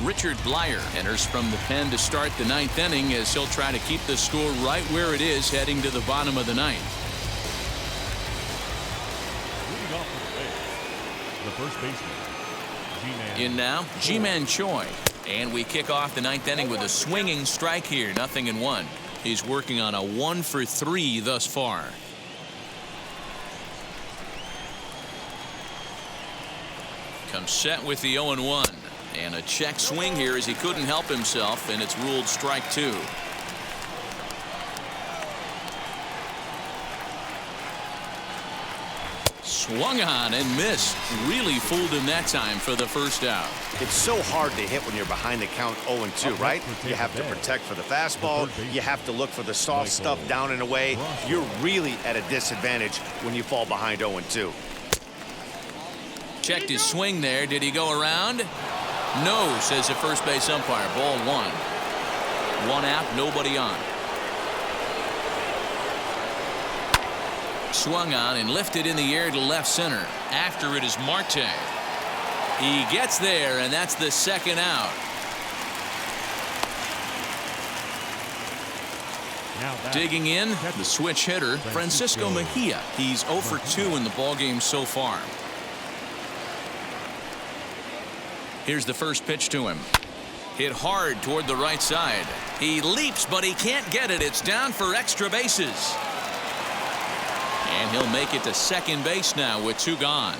Richard Blyer enters from the pen to start the ninth inning as he'll try to keep the score right where it is heading to the bottom of the ninth. Leading off the first baseman, Ji-Man. In now, Ji-Man Choi. And we kick off the ninth inning with a swinging strike here, 0-1. He's working on a 1-for-3 thus far. Comes set with the 0-1. And a check swing here as he couldn't help himself, and it's ruled strike 2. Swung on and missed. Really fooled him that time for the first out. It's so hard to hit when you're behind the count 0-2, right? You have to protect for the fastball. You have to look for the soft stuff down and away. You're really at a disadvantage when you fall behind 0-2. Checked his swing there. Did he go around? No, says the first base umpire. Ball 1. 1 out, nobody on. Swung on and lifted in the air to left center. After it is Marte. He gets there, and that's the second out. Digging in, the switch hitter, Francisco Mejia. He's 0-for-2 in the ballgame so far. Here's the first pitch to him. Hit hard toward the right side. He leaps, but he can't get it. It's down for extra bases. And he'll make it to second base now with 2 gone.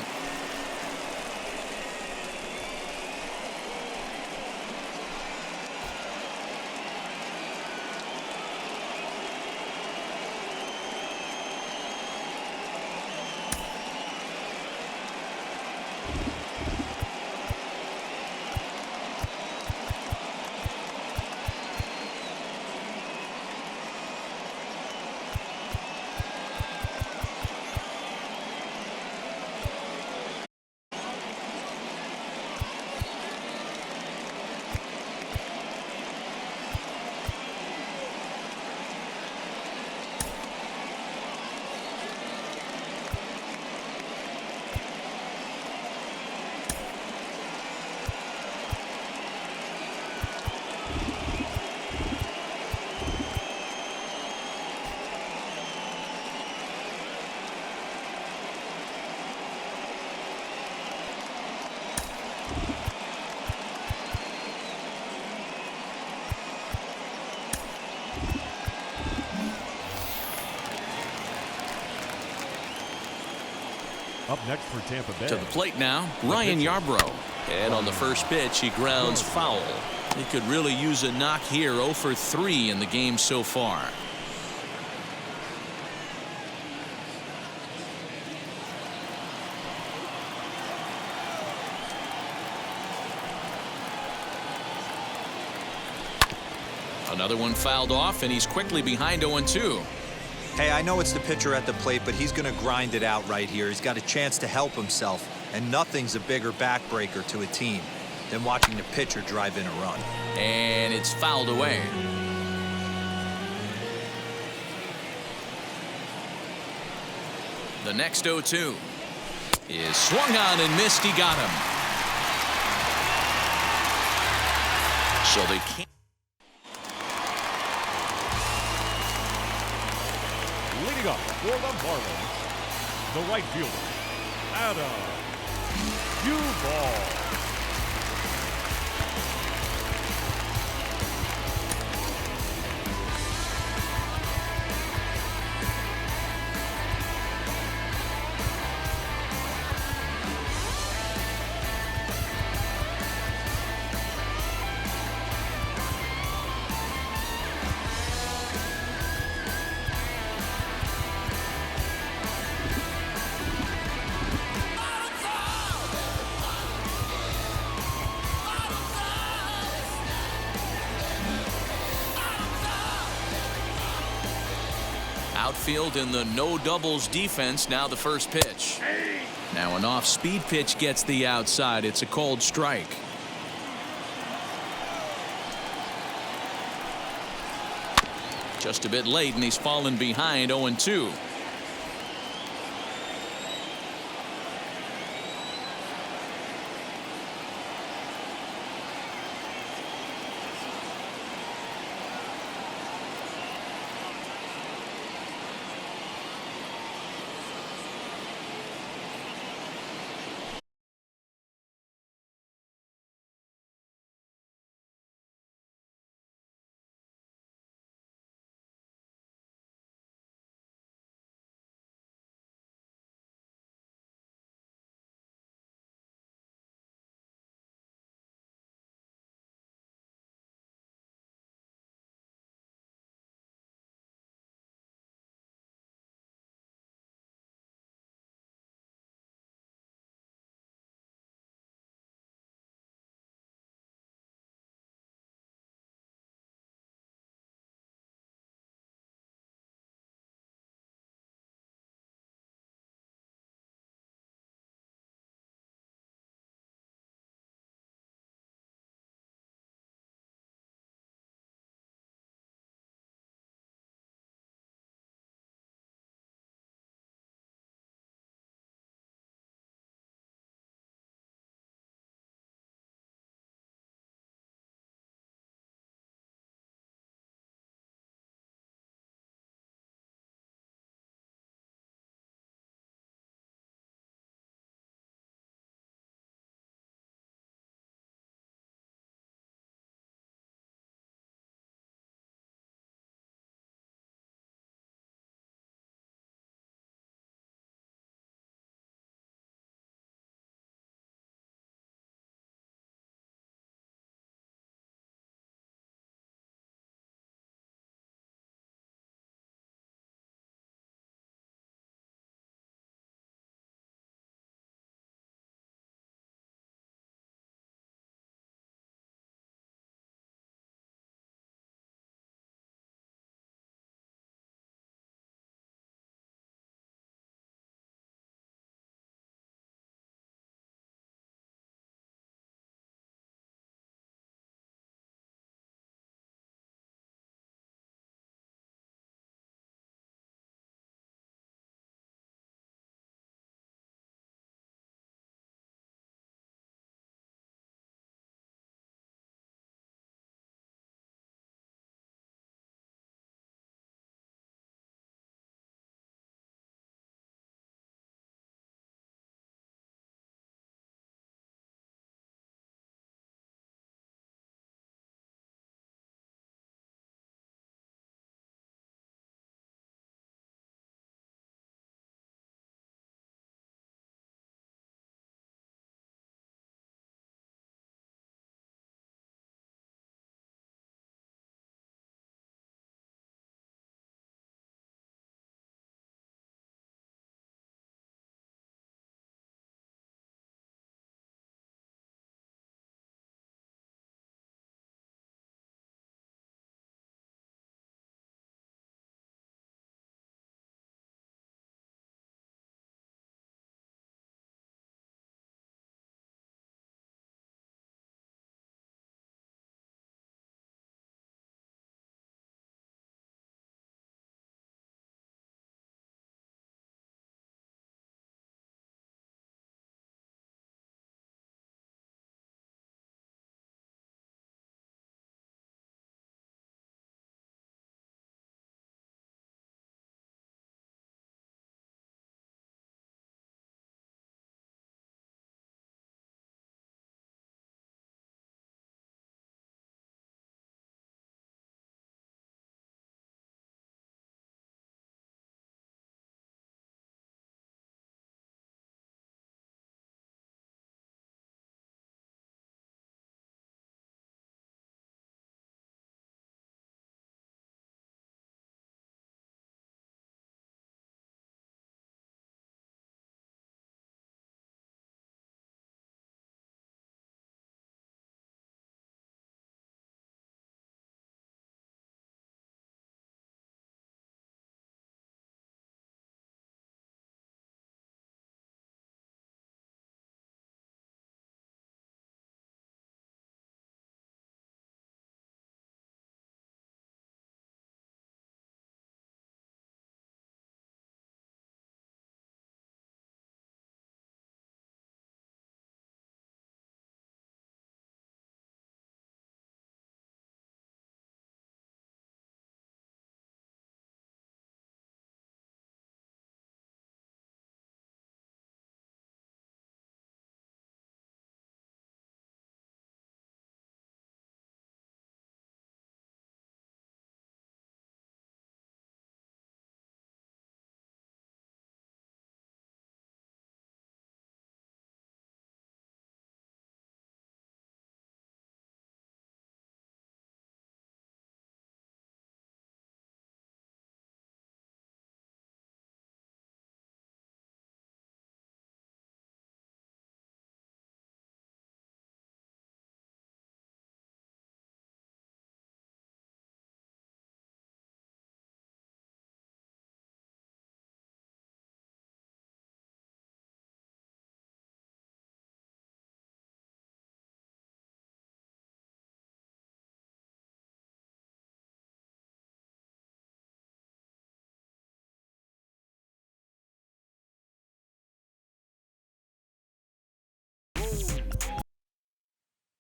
Up next for Tampa Bay. To the plate now, Ryan Yarbrough. And on the first pitch, he grounds foul. He could really use a knock here. 0-for-3 in the game so far. Another one fouled off, and he's quickly behind 0-2. Hey, I know it's the pitcher at the plate, but he's going to grind it out right here. He's got a chance to help himself, and nothing's a bigger backbreaker to a team than watching the pitcher drive in a run. And it's fouled away. The next 0-2 is swung on and missed. He got him. So they can't. Leading up for the Marlins, the right fielder, Adam Duvall. Outfield in the no doubles defense. Now the first pitch. Now an off speed pitch gets the outside. It's a cold strike. Just a bit late, and he's fallen behind 0-2.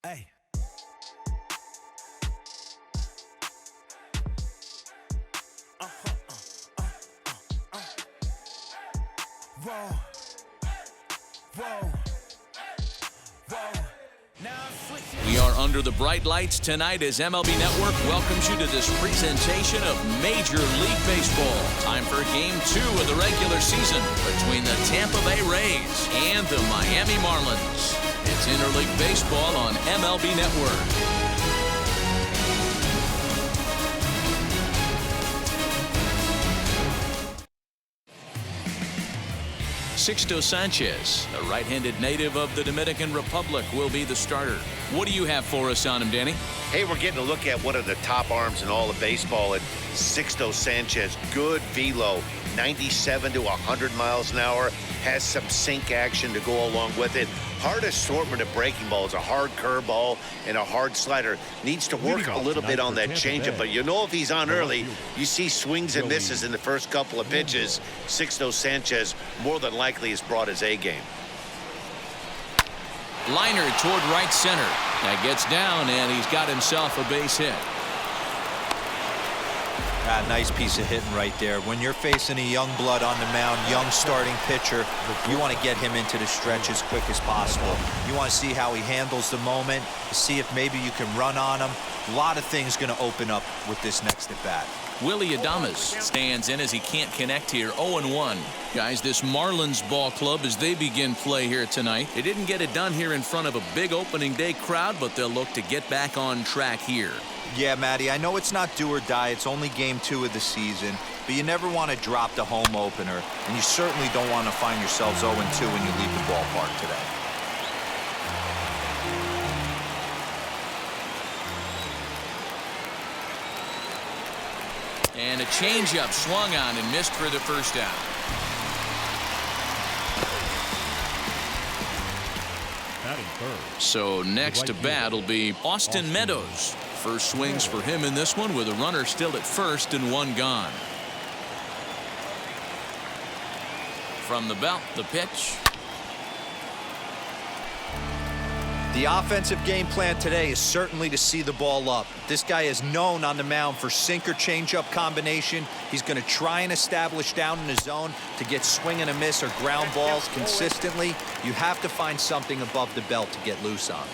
Hey. Whoa. Whoa. Whoa. Now I'm switching. We are under the bright lights tonight as MLB Network welcomes you to this presentation of Major League Baseball. Time for Game 2 of the regular season between the Tampa Bay Rays and the Miami Marlins. It's Interleague Baseball on MLB Network. Sixto Sanchez, a right-handed native of the Dominican Republic, will be the starter. What do you have for us on him, Danny? Hey, we're getting a look at one of the top arms in all of baseball, and Sixto Sanchez. Good velo, 97 to 100 miles an hour, has some sink action to go along with it. Hard assortment of breaking balls, a hard curveball and a hard slider. Needs to work a little bit on that changeup, but you know if he's on early, you see swings and misses in the first couple of pitches. Sixto Sanchez more than likely has brought his A game. Liner toward right center. That gets down, and he's got himself a base hit. Nice piece of hitting right there. When you're facing a young blood on the mound, young starting pitcher, you want to get him into the stretch as quick as possible. You want to see how he handles the moment, to see if maybe you can run on him. A lot of things going to open up with this next at bat. Willy Adames stands in as he can't connect here. 0-1. Guys, this Marlins ball club, as they begin play here tonight, they didn't get it done here in front of a big opening day crowd, but they'll look to get back on track here. Yeah, Matty, I know it's not do or die. It's only Game 2 of the season, but you never want to drop the home opener, and you certainly don't want to find yourselves 0-2 when you leave the ballpark today. And a changeup swung on and missed for the first out. Batting third. So next to bat will be Austin Meadows. First swings for him in this one with a runner still at first and one gone. From the belt, the pitch. The offensive game plan today is certainly to see the ball up. This guy is known on the mound for sinker changeup combination. He's going to try and establish down in the zone to get swing and a miss or ground balls consistently. You have to find something above the belt to get loose on.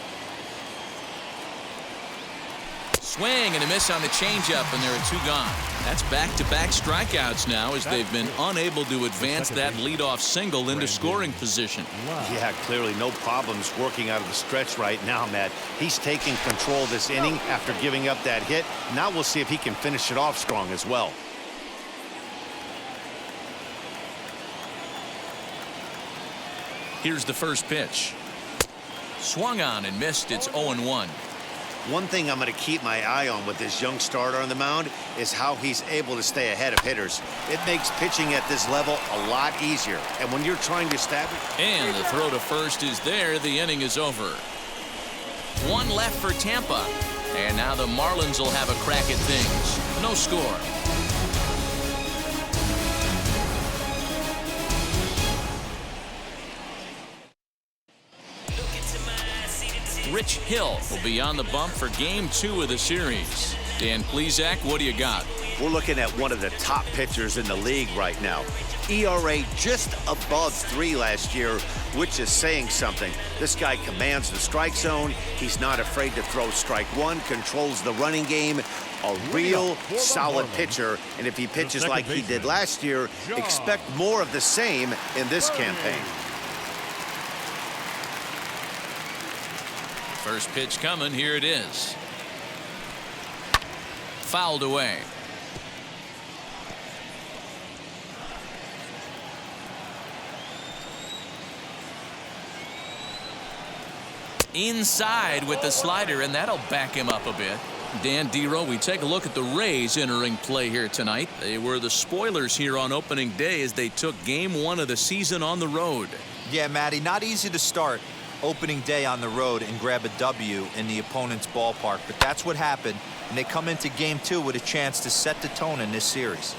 Swing and a miss on the changeup, and there are two gone. That's back-to-back strikeouts now as they've been unable to advance that leadoff single into scoring position. Yeah, clearly no problems working out of the stretch right now, Matt. He's taking control of this inning after giving up that hit. Now we'll see if he can finish it off strong as well. Here's the first pitch. Swung on and missed. It's 0-1. One thing I'm going to keep my eye on with this young starter on the mound is how he's able to stay ahead of hitters. It makes pitching at this level a lot easier. And when you're trying to establish... And the throw to first is there. The inning is over. One left for Tampa. And now the Marlins will have a crack at things. No score. Rich Hill will be on the bump for Game 2 of the series. Dan Plesac, what do you got? We're looking at one of the top pitchers in the league right now. ERA just above 3 last year, which is saying something. This guy commands the strike zone. He's not afraid to throw strike one, controls the running game. A real solid pitcher, and if he pitches like he did last year, expect more of the same in this campaign. First pitch coming. Here it is. Fouled away. Inside with the slider, and that'll back him up a bit. Dan Dero, we take a look at the Rays entering play here tonight. They were the spoilers here on opening day as they took Game 1 of the season on the road. Yeah, Matty, not easy to start opening day on the road and grab a W in the opponent's ballpark, but that's what happened, and they come into Game 2 with a chance to set the tone in this series.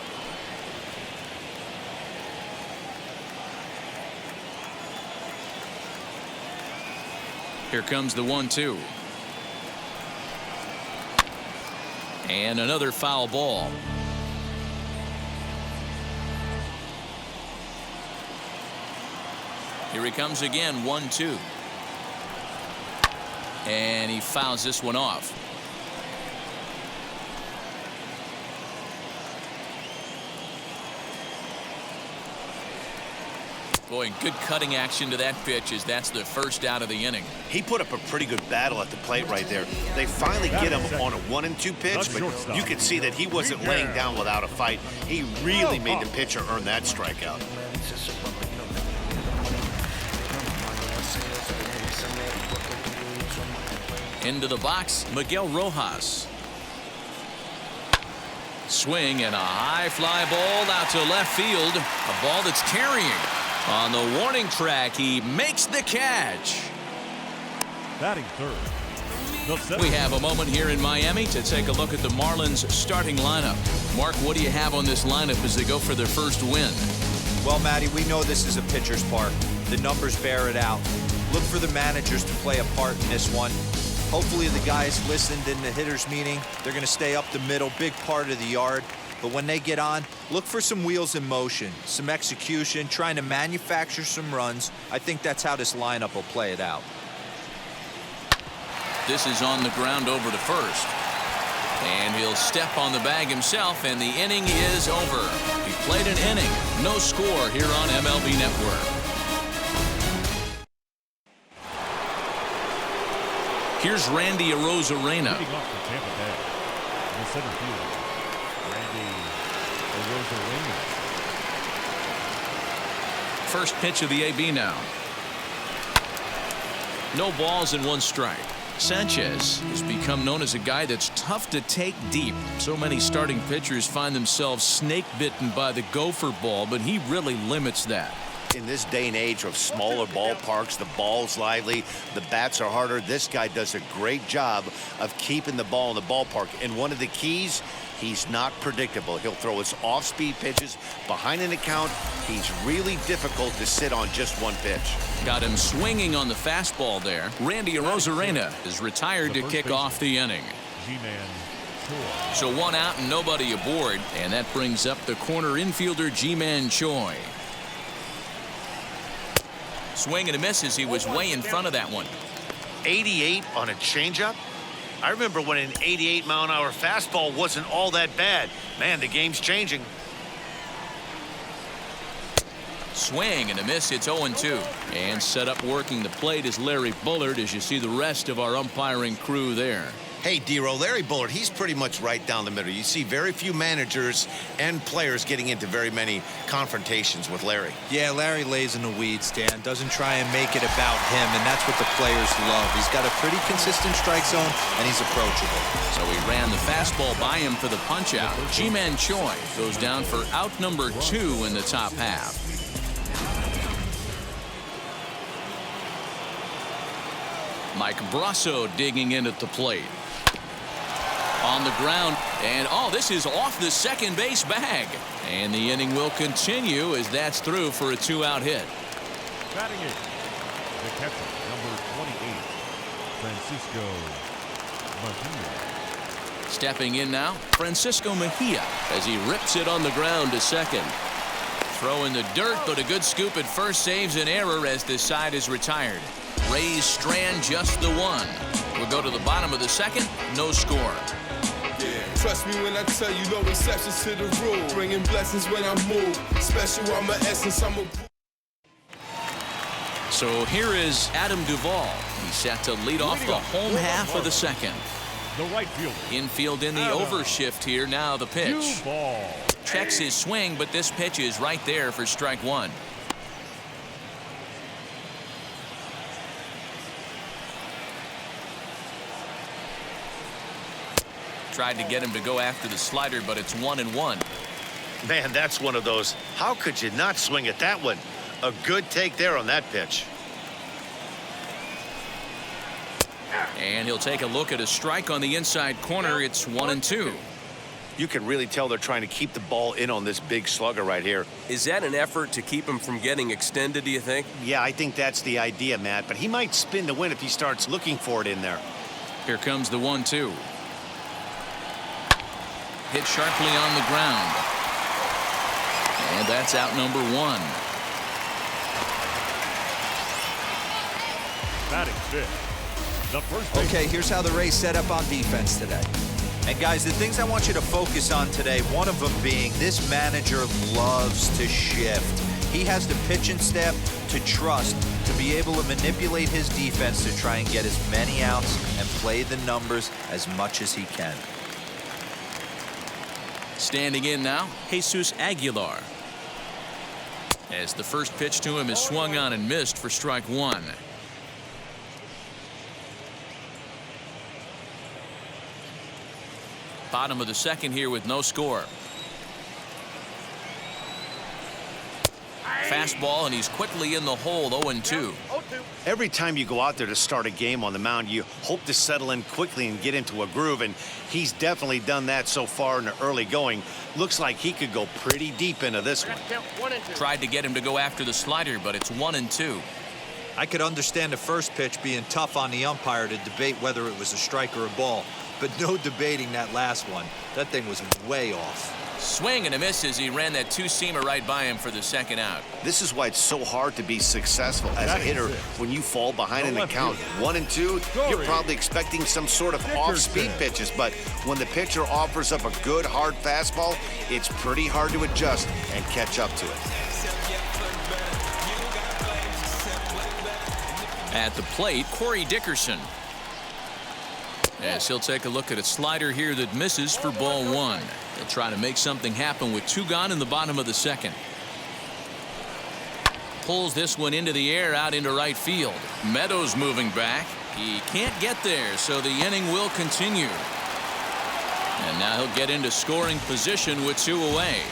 Here comes the 1-2. And another foul ball. Here he comes again, 1-2. And he fouls this one off. Boy, good cutting action to that pitch as that's the first out of the inning. He put up a pretty good battle at the plate right there. They finally get him on a 1-2 pitch, but you could see that he wasn't laying down without a fight. He really made the pitcher earn that strikeout. Into the box, Miguel Rojas. Swing and a high fly ball out to left field. A ball that's carrying. On the warning track, he makes the catch. Batting third. We have a moment here in Miami to take a look at the Marlins starting lineup. Mark, what do you have on this lineup as they go for their first win? Well, Matty, we know this is a pitcher's park. The numbers bear it out. Look for the managers to play a part in this one. Hopefully the guys listened in the hitters meeting. They're going to stay up the middle, big part of the yard. But when they get on, look for some wheels in motion, some execution, trying to manufacture some runs. I think that's how this lineup will play it out. This is on the ground over to first. And he'll step on the bag himself, and the inning is over. He played an inning. No score here on MLB Network. Here's Randy Arozarena. Leading off for Tampa Bay, in the center field, Randy Arozarena. First pitch of the AB now. No balls and one strike. Sanchez has become known as a guy that's tough to take deep. So many starting pitchers find themselves snake bitten by the gopher ball, but he really limits that. In this day and age of smaller ballparks, the ball's lively, the bats are harder. This guy does a great job of keeping the ball in the ballpark. And one of the keys, he's not predictable. He'll throw his off-speed pitches behind an account. He's really difficult to sit on just one pitch. Got him swinging on the fastball there. Randy Arozarena is retired to kick off the inning. Ji-Man Choi. So one out and nobody aboard, and that brings up the corner infielder Ji-Man Choi. Swing and a miss as he was way in front of that one. 88 on a changeup? I remember when an 88-mile-an-hour fastball wasn't all that bad. Man, the game's changing. Swing and a miss. It's 0-2. And set up working the plate is Larry Bullard as you see the rest of our umpiring crew there. Hey, D-Row, Larry Bullard, he's pretty much right down the middle. You see very few managers and players getting into very many confrontations with Larry. Yeah, Larry lays in the weeds, Dan. Doesn't try and make it about him, and that's what the players love. He's got a pretty consistent strike zone, and he's approachable. So he ran the fastball by him for the punch-out. Ji-Man Choi goes down for out number 2 in the top half. Mike Brasso digging in at the plate. On the ground, and this is off the second base bag. And the inning will continue as that's through for a 2-out hit. Batting it, the catcher, number 28, Francisco Mejia. Stepping in now, Francisco Mejia as he rips it on the ground to second. Throw in the dirt, but a good scoop at first saves an error as this side is retired. Rays strand just the one. We'll go to the bottom of the second, no score. Trust me when I tell you, no exceptions to the rule. Bringing blessings when I move. Special, I'm my essence, I'm a... So here is Adam Duvall. He's set to lead off the home half of the second. The right fielder. Infield in the overshift here. Now the pitch. Ball. Checks his swing, but this pitch is right there for strike one. Tried to get him to go after the slider, but it's 1-1. Man, that's one of those. How could you not swing at that one? A good take there on that pitch. And he'll take a look at a strike on the inside corner. It's 1-2. You can really tell they're trying to keep the ball in on this big slugger right here. Is that an effort to keep him from getting extended, do you think? Yeah, I think that's the idea, Matt. But he might spin to win if he starts looking for it in there. Here comes the 1-2. hit sharply on the ground. And that's out number 1. Batting fifth, the first baseman. Okay, here's how the Rays set up on defense today. And guys, the things I want you to focus on today, one of them being this manager loves to shift. He has the pitching staff to trust to be able to manipulate his defense to try and get as many outs and play the numbers as much as he can. Standing in now, Jesus Aguilar. As the first pitch to him is swung on and missed for strike 1. Bottom of the second here with no score. Fastball, and he's quickly in the hole. 0-2. Every time you go out there to start a game on the mound, you hope to settle in quickly and get into a groove, and he's definitely done that so far in the early going. Looks like he could go pretty deep into this one. Tried to get him to go after the slider, but it's 1-2. I could understand the first pitch being tough on the umpire to debate whether it was a strike or a ball, but no debating that last one. That thing was way off. Swing and a miss as he ran that two-seamer right by him for the second out. This is why it's so hard to be successful as a hitter when you fall behind in the count. 1-2, you're probably expecting some sort of off-speed pitches, but when the pitcher offers up a good hard fastball, it's pretty hard to adjust and catch up to it. At the plate, Corey Dickerson. As he'll take a look at a slider here that misses for ball 1. He'll try to make something happen with 2 gone in the bottom of the second. Pulls this one into the air out into right field. Meadows moving back. He can't get there, so the inning will continue. And now he'll get into scoring position with 2 away.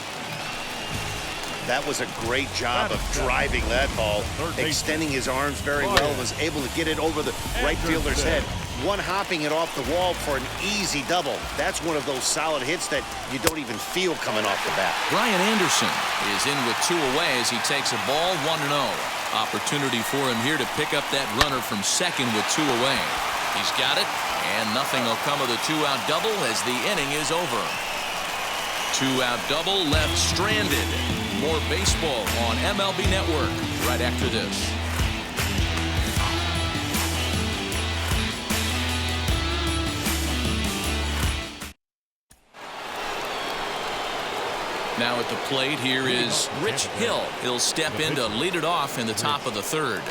That was a great job of driving that ball, extending his arms very well, was able to get it over the right fielder's head. One-hopping it off the wall for an easy double. That's one of those solid hits that you don't even feel coming off the bat. Brian Anderson is in with 2 away as he takes a ball 1-0. Opportunity for him here to pick up that runner from second with 2 away. He's got it, and nothing will come of the 2-out double as the inning is over. 2-out double left stranded. More baseball on MLB Network right after this. Now at the plate, here is Rich Hill. He'll step in to lead it off in the top of the third.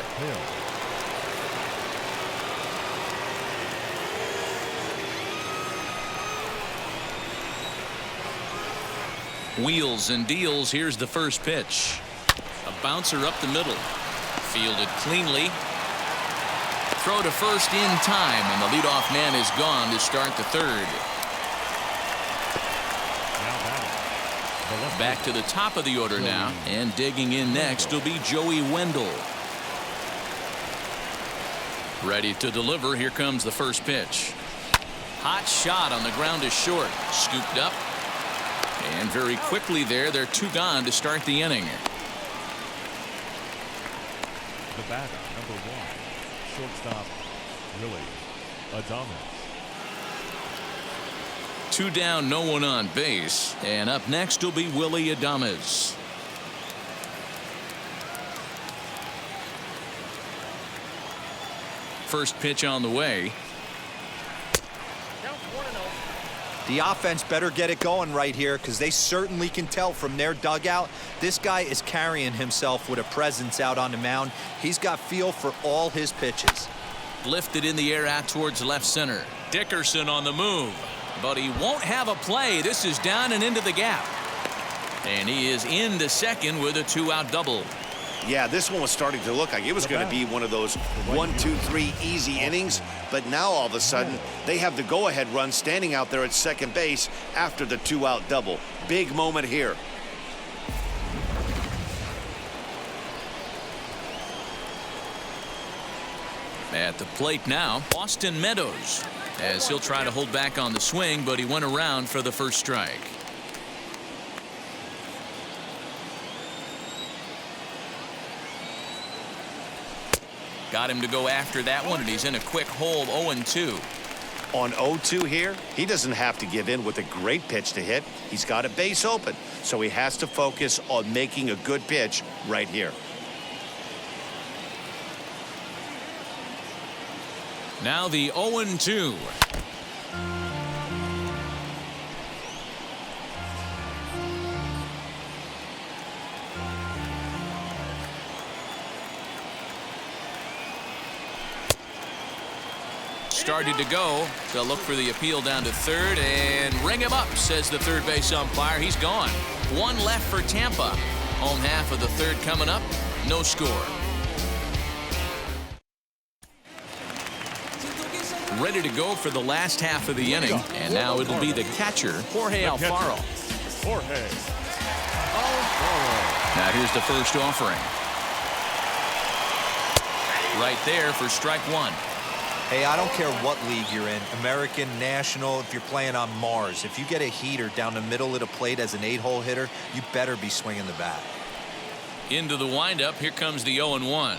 Wheels and deals. Here's the first pitch. A bouncer up the middle. Fielded cleanly. Throw to first in time, and the leadoff man is gone to start the third. Back to the top of the order now, and digging in next will be Joey Wendell. Ready to deliver. Here comes the first pitch. Hot shot on the ground is short. Scooped up. And very quickly there, they're 2 gone to start the inning. The batter, number 1, shortstop, Willie Adames. 2 down, no one on base. And up next will be Willie Adames. First pitch on the way. The offense better get it going right here because they certainly can tell from their dugout this guy is carrying himself with a presence out on the mound. He's got feel for all his pitches. Lifted in the air out towards left center. Dickerson on the move, but he won't have a play. This is down and into the gap, and he is into second with a 2-out double. Yeah, this one was starting to look like it was going to be one of those 1, 2, 3 easy innings, but now all of a sudden they have the go-ahead run standing out there at second base after the 2-out double. Big moment here. At the plate now, Austin Meadows, as he'll try to hold back on the swing, but he went around for the first strike. Got him to go after that one, and he's in a quick hold. 0-2. On 0-2 here, he doesn't have to give in with a great pitch to hit. He's got a base open, so he has to focus on making a good pitch right here. Now the 0-2. Started to go. They'll look for the appeal down to third and ring him up, says the third base umpire. He's gone. One left for Tampa. Home half of the third coming up. No score. Ready to go for the last half of the inning. And now it'll be the catcher, Jorge Alfaro. Jorge. Now here's the first offering. Right there for strike one. Hey, I don't care what league you're in, American, National, if you're playing on Mars. If you get a heater down the middle of the plate as an 8-hole hitter, you better be swinging the bat. Into the windup. Here comes the 0-1.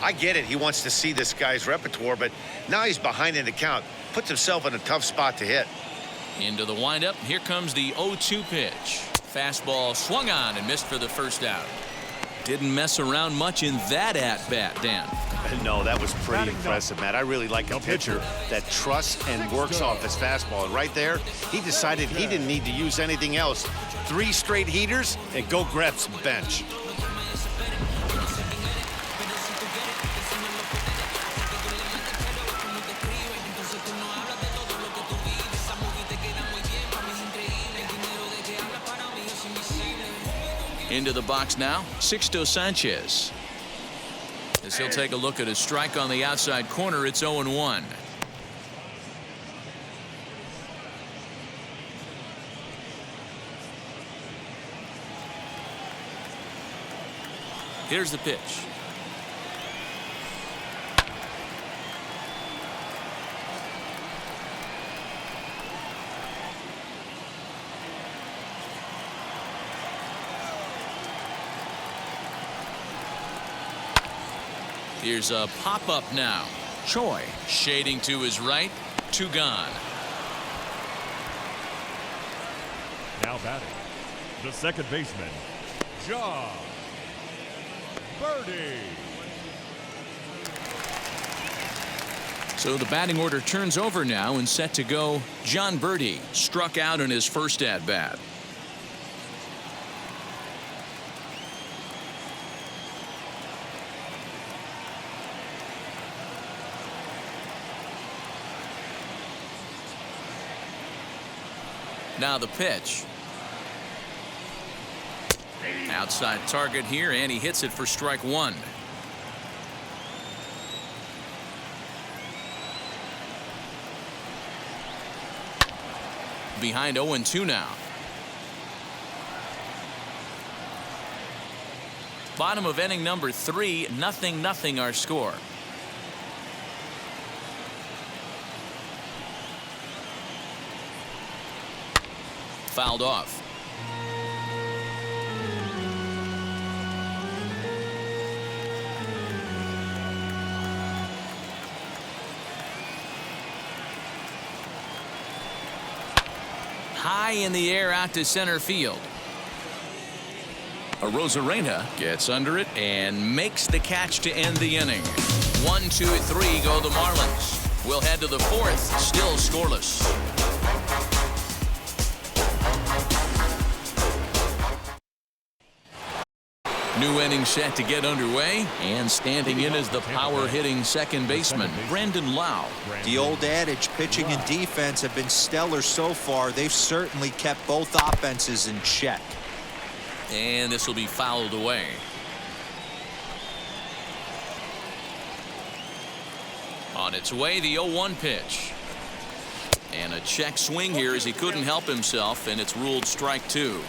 I get it. He wants to see this guy's repertoire, but now he's behind in the count. Puts himself in a tough spot to hit. Into the windup. Here comes the 0-2 pitch. Fastball swung on and missed for the first out. Didn't mess around much in that at-bat, Dan. No, that was pretty impressive, Matt. I really like a pitcher that trusts and works off his fastball. And right there, he decided he didn't need to use anything else. 3 straight heaters and go grab some bench. Into the box now, Sixto Sanchez. As he'll take a look at a strike on the outside corner, it's 0-1. Here's the pitch. Here's a pop-up now. Choi shading to his right. 2 gone. Now batting, the second baseman, Jon Berti. So the batting order turns over now and set to go. Jon Berti struck out in his first at-bat. Now the pitch. Outside target here, and he hits it for strike one. Behind 0-2 now. Bottom of inning number 3, 0-0 our score. Fouled off. High in the air out to center field. Arozarena gets under it and makes the catch to end the inning. 1, 2, 3 go the Marlins. We'll head to the 4th, still scoreless. New inning set to get underway, and standing in is the power-hitting second baseman, Brandon Lowe. The old adage, pitching and defense have been stellar so far. They've certainly kept both offenses in check. And this will be fouled away. On its way, the 0-1 pitch. And a check swing here as he couldn't help himself, and it's ruled strike 2.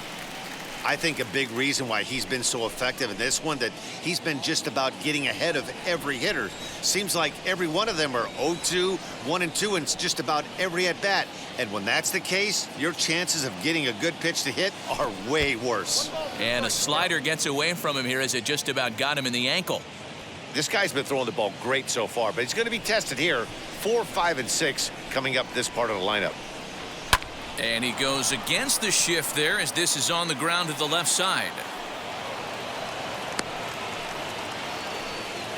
I think a big reason why he's been so effective in this one, that he's been just about getting ahead of every hitter. Seems like every one of them are 0-2, 1-2, and it's just about every at-bat. And when that's the case, your chances of getting a good pitch to hit are way worse. And a slider gets away from him here as it just about got him in the ankle. This guy's been throwing the ball great so far, but he's going to be tested here. 4, 5, and 6 coming up this part of the lineup. And he goes against the shift there as this is on the ground to the left side.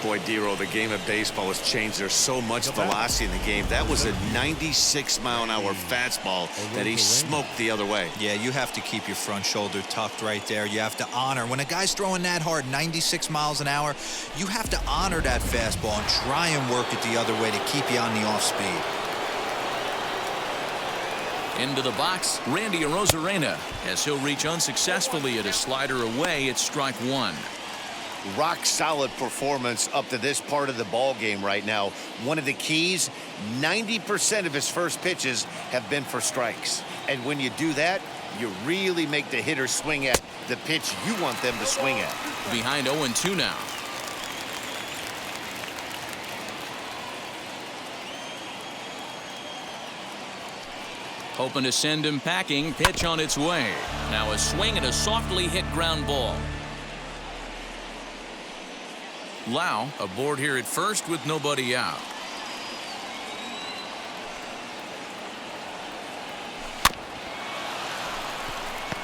Boy, Dero, the game of baseball has changed. There's so much velocity in the game. That was a 96-mile-an-hour fastball that he smoked the other way. Yeah, you have to keep your front shoulder tucked right there. You have to honor. When a guy's throwing that hard, 96 miles an hour, you have to honor that fastball and try and work it the other way to keep you on the off speed. Into the box, Randy Arozarena, as he'll reach unsuccessfully at a slider away at strike one. Rock solid performance up to this part of the ball game right now. One of the keys, 90% of his first pitches have been for strikes. And when you do that, you really make the hitter swing at the pitch you want them to swing at. Behind 0-2 now. Hoping to send him packing. Pitch on its way. Now a swing and a softly hit ground ball. Lau aboard here at first with nobody out.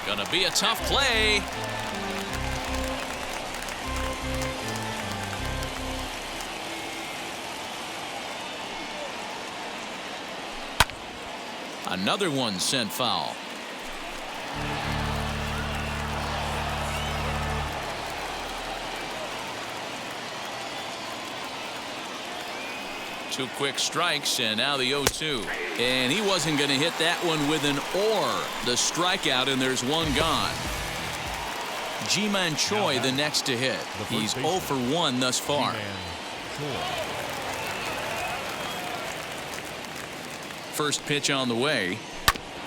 Gonna be a tough play. Another one sent foul. Two quick strikes, and now the 0-2. And he wasn't going to hit that one with an or. The strikeout, and there's one gone. Ji-Man Choi the next to hit. He's 0 for 1 thus far. First pitch on the way.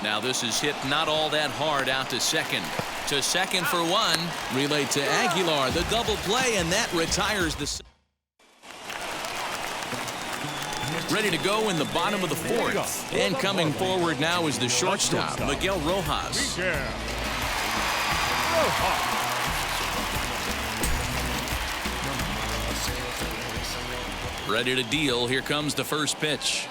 Now this is hit not all that hard out to second. To second for one. Relayed to Aguilar. The double play, and that retires the... Ready to go in the bottom of the fourth. And coming forward now is the shortstop, Miguel Rojas. Ready to deal. Here comes the first pitch.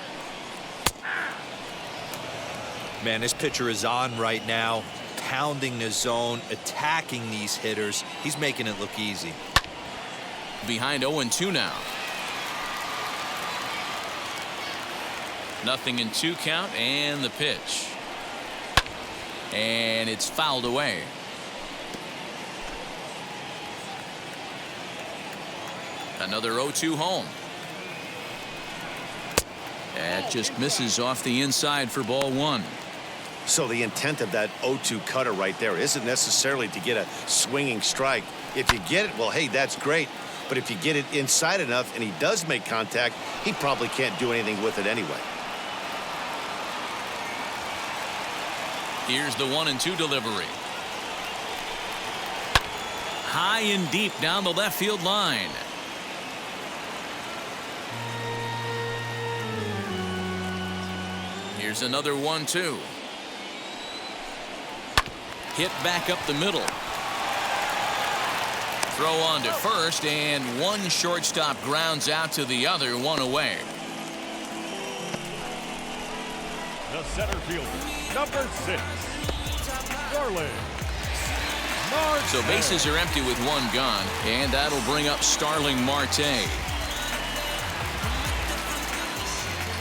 Man, this pitcher is on right now, pounding the zone, attacking these hitters. He's making it look easy. Behind 0-2 now. Nothing in 2 count, and the pitch. And it's fouled away. Another 0-2 home. That just misses off the inside for ball one. So the intent of that 0-2 cutter right there isn't necessarily to get a swinging strike. If you get it, well, hey, that's great. But if you get it inside enough and he does make contact, he probably can't do anything with it anyway. Here's the 1-2 delivery. High and deep down the left field line. Here's another 1-2. Hit back up the middle. Throw on to first, and one shortstop grounds out to the other, one away. The center fielder, number 6, Starling Marte. So bases are empty with one gone, and that'll bring up Starling Marte.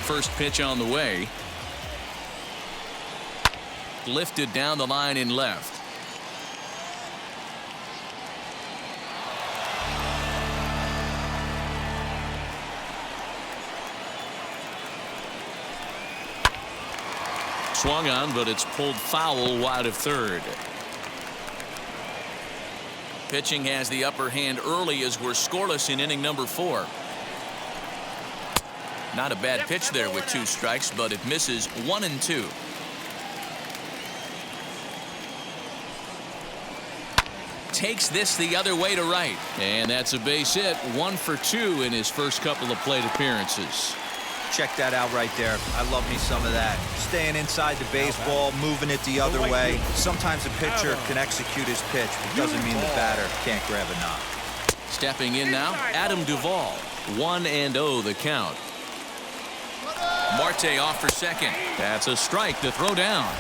First pitch on the way. Lifted down the line in left. Swung on, but it's pulled foul wide of third. Pitching has the upper hand early as we're scoreless in inning number 4. Not a bad pitch there with 2 strikes, but it misses 1-2. Takes this the other way to right. And that's a base hit. 1 for 2 in his first couple of plate appearances. Check that out right there. I love me some of that. Staying inside the baseball, moving it the other way. Sometimes a pitcher can execute his pitch, but doesn't mean the batter can't grab a knock. Stepping in now, Adam Duvall. 1-0 the count. Marte off for second. That's a strike to throw down.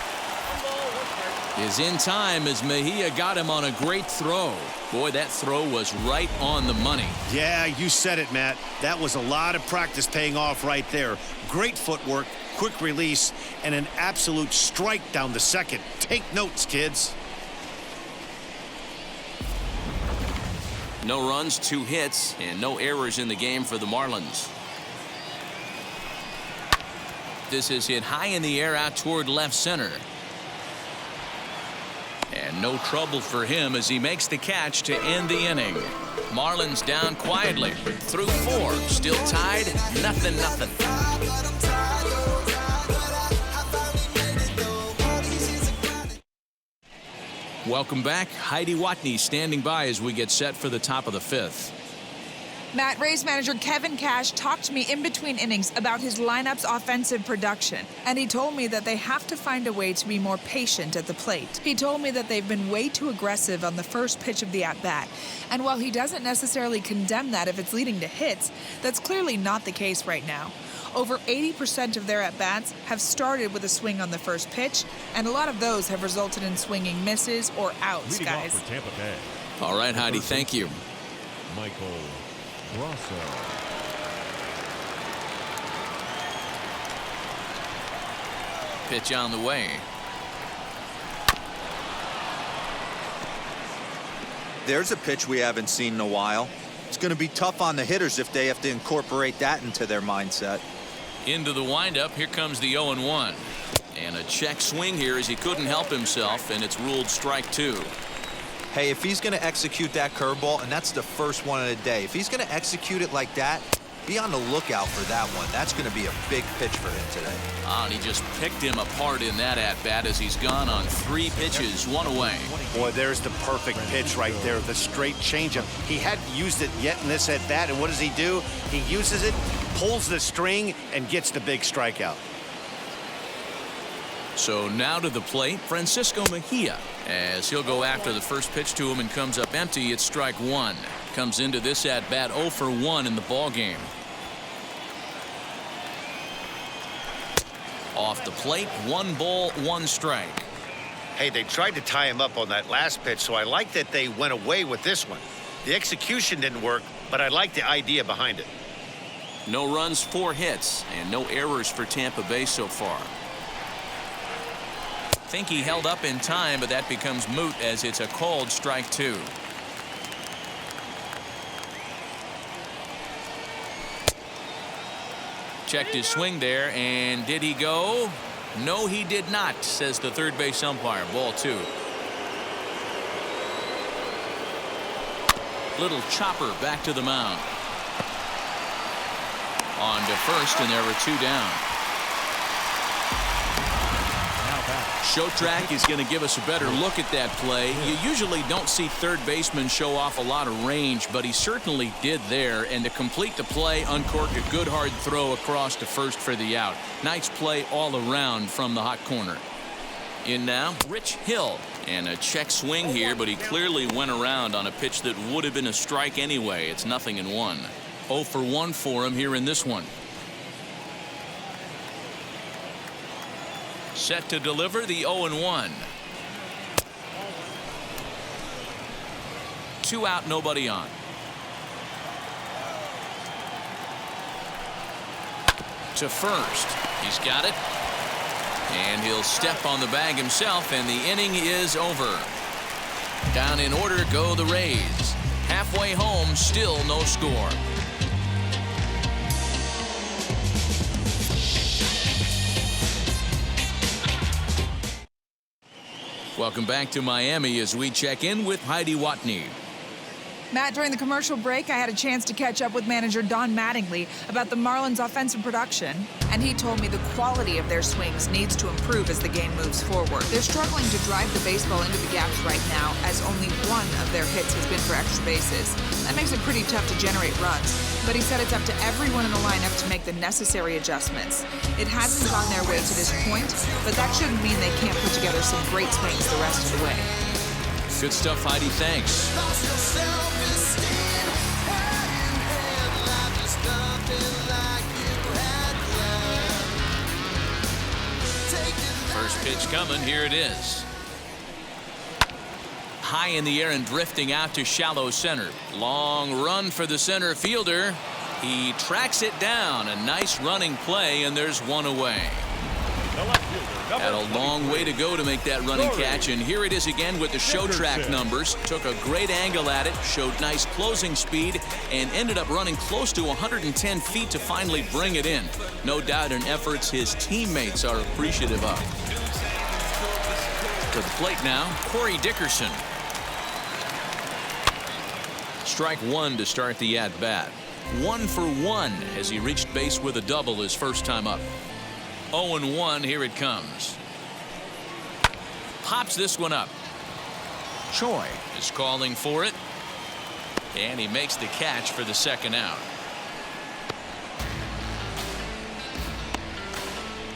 Is in time as Mejia got him on a great throw. Boy, that throw was right on the money. Yeah, you said it, Matt. That was a lot of practice paying off right there. Great footwork, quick release, and an absolute strike down the second. Take notes, kids. No runs, 2 hits, and no errors in the game for the Marlins. This is hit high in the air out toward left center. And no trouble for him as he makes the catch to end the inning. Marlins down quietly through 4. Still tied, 0-0. Welcome back. Heidi Watney standing by as we get set for the top of the 5th. Matt, Rays manager Kevin Cash talked to me in between innings about his lineup's offensive production, and he told me that they have to find a way to be more patient at the plate. He told me that they've been way too aggressive on the first pitch of the at-bat, and while he doesn't necessarily condemn that if it's leading to hits, that's clearly not the case right now. Over 80% of their at-bats have started with a swing on the first pitch, and a lot of those have resulted in swinging misses or outs, Leading guys. off for Tampa Bay. All right, Heidi, thank you. Michael Rosso. Pitch on the way. There's a pitch we haven't seen in a while. It's going to be tough on the hitters if they have to incorporate that into their mindset. Into the windup, here comes the 0-1. And a check swing here as he couldn't help himself, and it's ruled strike 2. Hey, if he's going to execute that curveball, and that's the first one of the day, if he's going to execute it like that, be on the lookout for that one. That's going to be a big pitch for him today. And he just picked him apart in that at-bat as he's gone on 3 pitches, 1 away. Boy, there's the perfect pitch right there, the straight changeup. He hadn't used it yet in this at-bat, and what does he do? He uses it, pulls the string, and gets the big strikeout. So now to the plate, Francisco Mejia, as he'll go after the first pitch to him and comes up empty. It's strike 1. Comes into this at-bat 0 for 1 in the ball game. Off the plate, 1 ball, 1 strike. Hey, they tried to tie him up on that last pitch, so I like that they went away with this one. The execution didn't work, but I like the idea behind it. No runs, 4 hits, and no errors for Tampa Bay so far. Think he held up in time, but that becomes moot as it's a called strike 2. Checked his swing there, and did he go? No, he did not, says the third base umpire. Ball 2. Little chopper back to the mound. On to first, and there were 2 down. Show Track is going to give us a better look at that play. You usually don't see third basemen show off a lot of range, but he certainly did there. And to complete the play, uncorked a good hard throw across to first for the out. Nice play all around from the hot corner. In now, Rich Hill. And a check swing here, but he clearly went around on a pitch that would have been a strike anyway. It's 0-1. 0 for 1 for him here in this one. Set to deliver the 0-1. 2 out, nobody on. To first. He's got it. And he'll step on the bag himself, and the inning is over. Down in order go the Rays. Halfway home, still no score. Welcome back to Miami as we check in with Heidi Watney. Matt, during the commercial break, I had a chance to catch up with manager Don Mattingly about the Marlins' offensive production, and he told me the quality of their swings needs to improve as the game moves forward. They're struggling to drive the baseball into the gaps right now, as only 1 of their hits has been for extra bases. That makes it pretty tough to generate runs, but he said it's up to everyone in the lineup to make the necessary adjustments. It hasn't gone their way to this point, but that shouldn't mean they can't put together some great swings the rest of the way. Good stuff, Heidi. Thanks. pitch coming. Here it is. High in the air and drifting out to shallow center. Long run for the center fielder. He tracks it down. A nice running play, and there's one away. Had a long way to go to make that running catch, and here it is again with the show track numbers. Took a great angle at it, showed nice closing speed, and ended up running close to 110 feet to finally bring it in. No doubt in efforts his teammates are appreciative of. To the plate now, Corey Dickerson. Strike one to start the at-bat. 1 for 1 as he reached base with a double his first time up. 0-1, here it comes. Pops this one up. Choi is calling for it. And he makes the catch for the second out.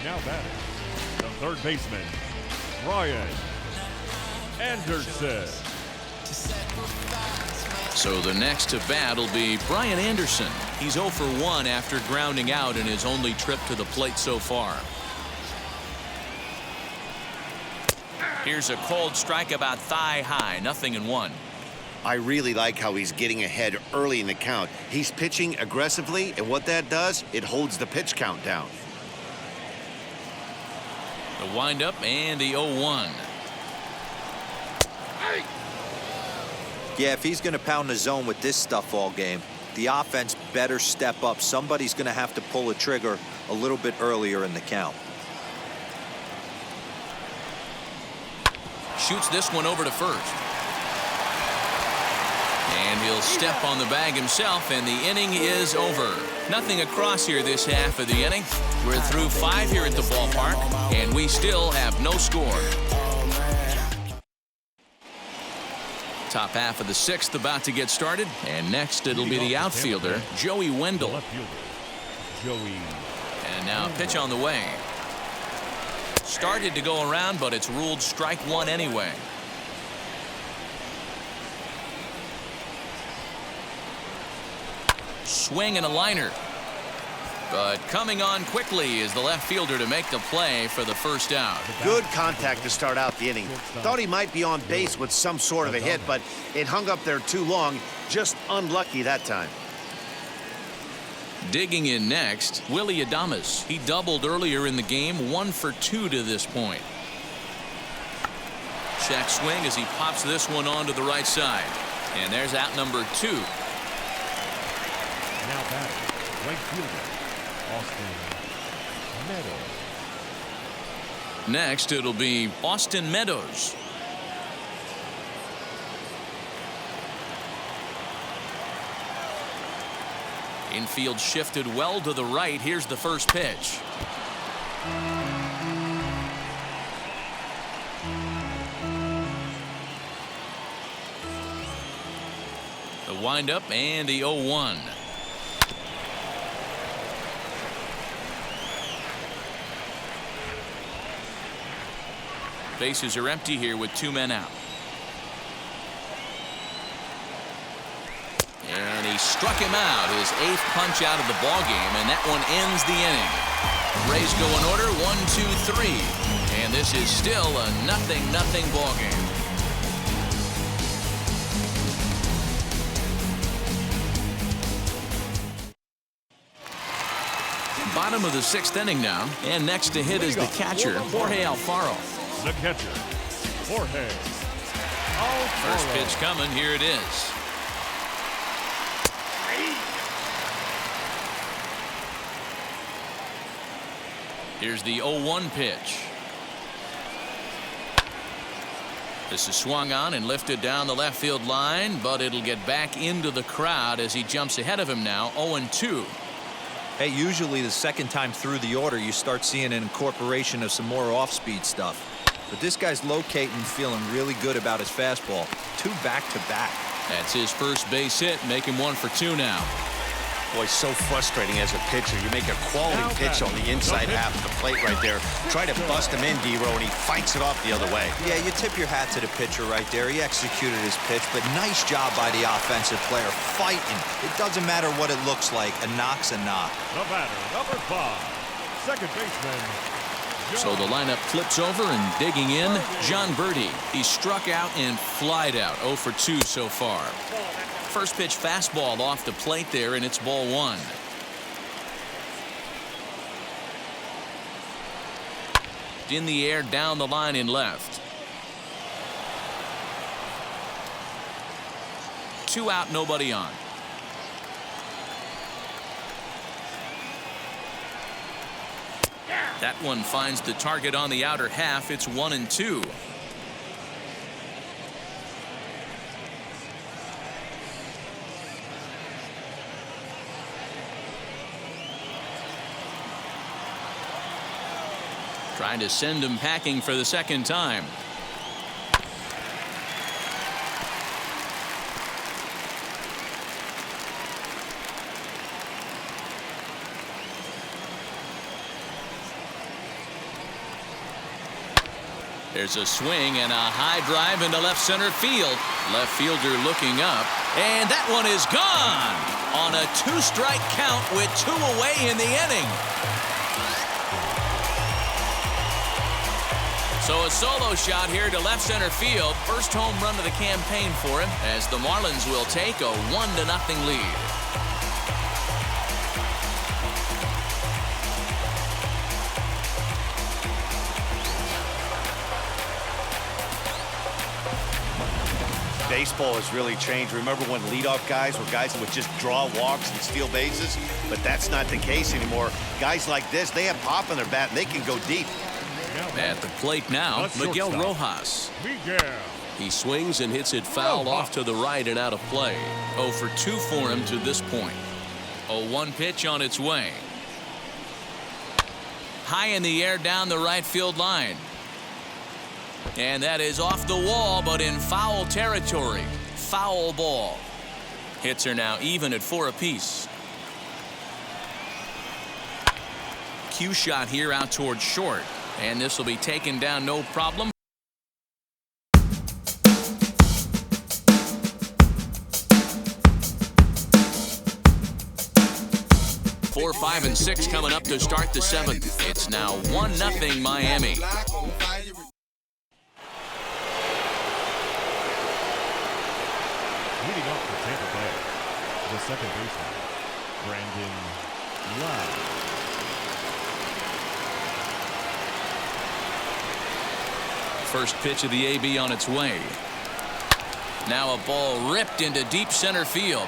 Now batting, the third baseman, Brian Anderson. So the next to bat will be Brian Anderson. He's 0 for 1 after grounding out in his only trip to the plate so far. Here's a cold strike about thigh high, 0-1. I really like how he's getting ahead early in the count. He's pitching aggressively, and what that does, it holds the pitch count down. The windup and the 0-1. Yeah, if he's going to pound the zone with this stuff all game, the offense better step up. Somebody's going to have to pull a trigger a little bit earlier in the count. Shoots this one over to first. And he'll step on the bag himself, and the inning is over. Nothing across here this half of the inning. We're through 5 here at the ballpark, and we still have no score. Top half of the 6th about to get started, and next it'll be the outfielder, Joey Wendell. And now pitch on the way. Started to go around, but it's ruled strike one anyway. Swing and a liner. But coming on quickly is the left fielder to make the play for the first out. Good contact to start out the inning. Thought he might be on base with some sort of a hit, but it hung up there too long. Just unlucky that time. Digging in next, Willy Adames. He doubled earlier in the game, 1 for 2 to this point. Check swing as he pops this one onto the right side. And there's out number 2. Now batting, right fielder, Austin Meadows. Next, it'll be Austin Meadows. Infield shifted well to the right. Here's the first pitch. The windup and the 0-1. Bases are empty here with 2 men out. And he struck him out, his 8th punch out of the ballgame, and that one ends the inning. Rays go in order, 1, 2, 3. And this is still a 0-0 ballgame. Bottom of the 6th inning now, and next to hit is the catcher, Jorge Alfaro. The catcher, Jorge Alfaro. First pitch coming, here it is. Here's the 0-1 pitch. This is swung on and lifted down the left field line, but it'll get back into the crowd as he jumps ahead of him now, 0-2. Hey, usually the second time through the order, you start seeing an incorporation of some more off-speed stuff. But this guy's locating, feeling really good about his fastball. 2 back-to-back. That's his first base hit, making 1 for 2 now. Boy, so frustrating as a pitcher. You make a quality pitch on the inside half of the plate right there. Try to bust him in, D-Row, and he fights it off the other way. Yeah, you tip your hat to the pitcher right there. He executed his pitch, but nice job by the offensive player fighting. It doesn't matter what it looks like. A knock's a knock. The batter, number 5, second baseman, So the lineup flips over and digging in, John Birdie. He struck out and flied out, 0 for 2 so far. First pitch fastball off the plate there, and it's ball 1. In the air, down the line in left. 2 out, nobody on. That one finds the target on the outer half. It's 1-2. Trying to send him packing for the second time. There's a swing and a high drive into left center field. Left fielder looking up, and that one is gone on a 2-strike count with 2 away in the inning. So a solo shot here to left center field. First home run of the campaign for him, as the Marlins will take a 1-0 lead. Baseball has really changed. Remember when leadoff guys were guys that would just draw walks and steal bases? But that's not the case anymore. Guys like this, they have pop in their bat and they can go deep. At the plate now, Miguel Rojas. He swings and hits it foul off to the right and out of play. 0 for 2 for him to this point. A 1 pitch on its way. High in the air down the right field line. And that is off the wall, but in foul territory. Foul ball. Hits are now even at 4 apiece. Cue shot here out towards short. And this will be taken down no problem. 4, 5, and 6 coming up to start the 7th. It's now 1-0 Miami. Leading up for Tampa Bay, the second baseman, Brandon Lowe. First pitch of the AB on its way. Now a ball ripped into deep center field.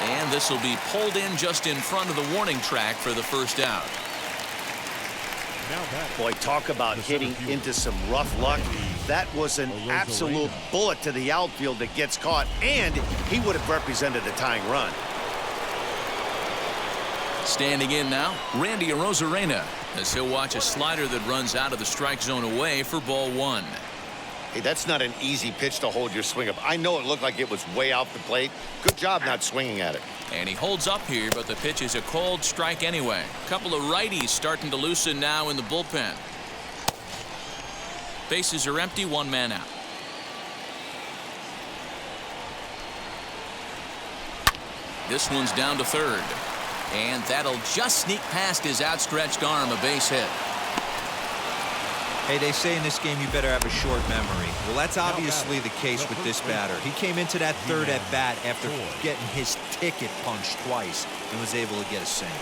And this will be pulled in just in front of the warning track for the first out. Boy, talk about hitting into some rough luck. That was an absolute bullet to the outfield that gets caught, and he would have represented a tying run. Standing in now, Randy Arozarena, as he'll watch a slider that runs out of the strike zone away for ball 1. Hey, that's not an easy pitch to hold your swing up. I know it looked like it was way off the plate. Good job not swinging at it. And he holds up here, but the pitch is a cold strike anyway. A couple of righties starting to loosen now in the bullpen. Bases are empty, 1 man out. This one's down to third. And that'll just sneak past his outstretched arm, a base hit. Hey, they say in this game you better have a short memory. Well, that's obviously the case with this batter. He came into that third at bat after getting his ticket punched twice and was able to get a single.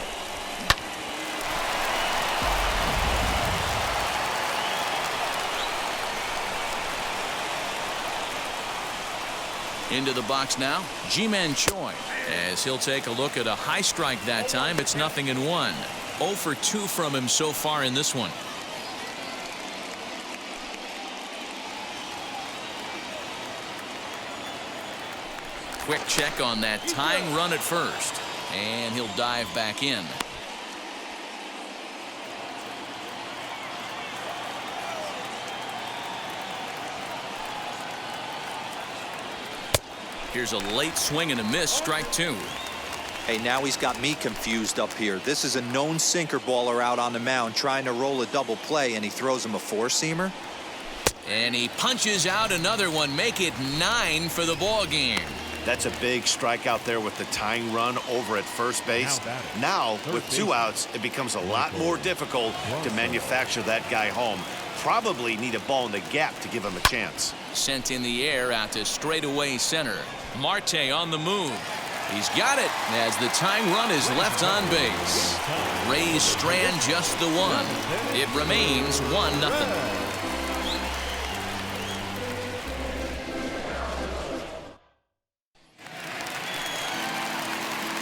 Into the box now, Ji-Man Choi, as he'll take a look at a high strike that time. It's 0-1. 0 for 2 from him so far in this one. Quick check on that tying run at first, and he'll dive back in. Here's a late swing and a miss, strike 2. Hey, now he's got me confused up here. This is a known sinker baller out on the mound trying to roll a double play, and he throws him a 4-seamer. And he punches out another one, make it 9 for the ball game. That's a big strikeout there with the tying run over at first base. Now, with 2 outs, it becomes a lot more difficult to manufacture that guy home. Probably need a ball in the gap to give him a chance. Sent in the air out to straightaway center. Marte on the move. He's got it as the tying run is left on base. Rays strand just the one. It remains 1-0.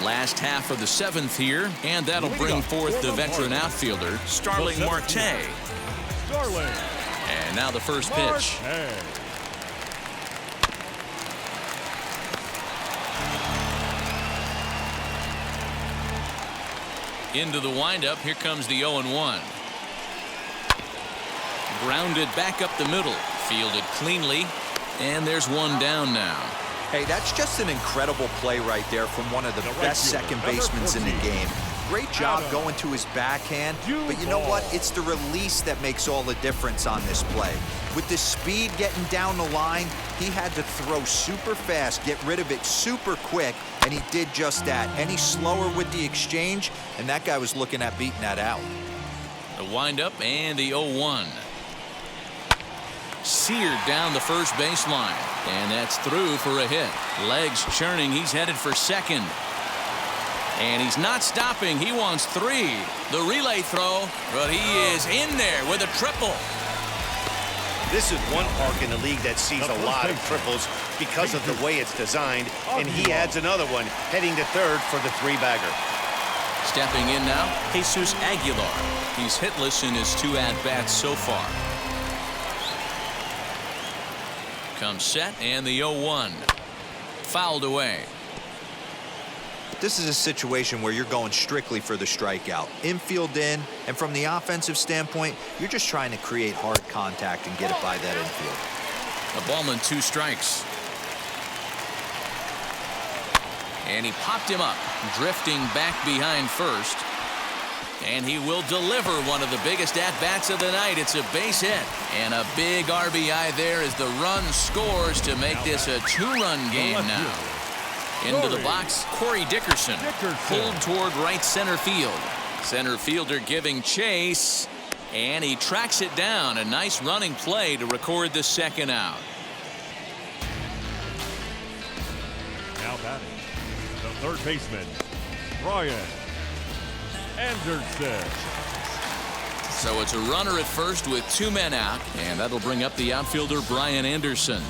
Last half of the 7th here, and that'll bring forth the veteran outfielder, Starling Marte. And now the first pitch. Into the windup. Here comes the 0-1. Grounded back up the middle. Fielded cleanly. And there's one down now. Hey, that's just an incredible play right there from one of the best second basemen in the game. Great job going to his backhand, but you know what? It's the release that makes all the difference on this play. With the speed getting down the line, he had to throw super fast, get rid of it super quick, and he did just that. Any slower with the exchange, and that guy was looking at beating that out. The windup and the 0-1. Seared down the first baseline, and that's through for a hit. Legs churning. He's headed for second. And he's not stopping. He wants 3. The relay throw, but he is in there with a triple. This is one park in the league that sees a lot of triples because of the way it's designed, and he adds another one, heading to third for the 3-bagger. Stepping in now, Jesus Aguilar. He's hitless in his 2 at-bats so far. Comes set, and the 0-1. Fouled away. This is a situation where you're going strictly for the strikeout. Infield in, and from the offensive standpoint, you're just trying to create hard contact and get it by that infield. A ball and 2 strikes. And he popped him up, drifting back behind first. And he will deliver one of the biggest at-bats of the night. It's a base hit. And a big RBI there as the run scores to make this a 2-run game now. Into the box, Corey Dickerson. Pulled toward right center field. Center fielder giving chase. And he tracks it down. A nice running play to record the second out. Now batting, the third baseman, Brian Anderson. So it's a runner at first with 2 men out. And that'll bring up the outfielder, Brian Anderson.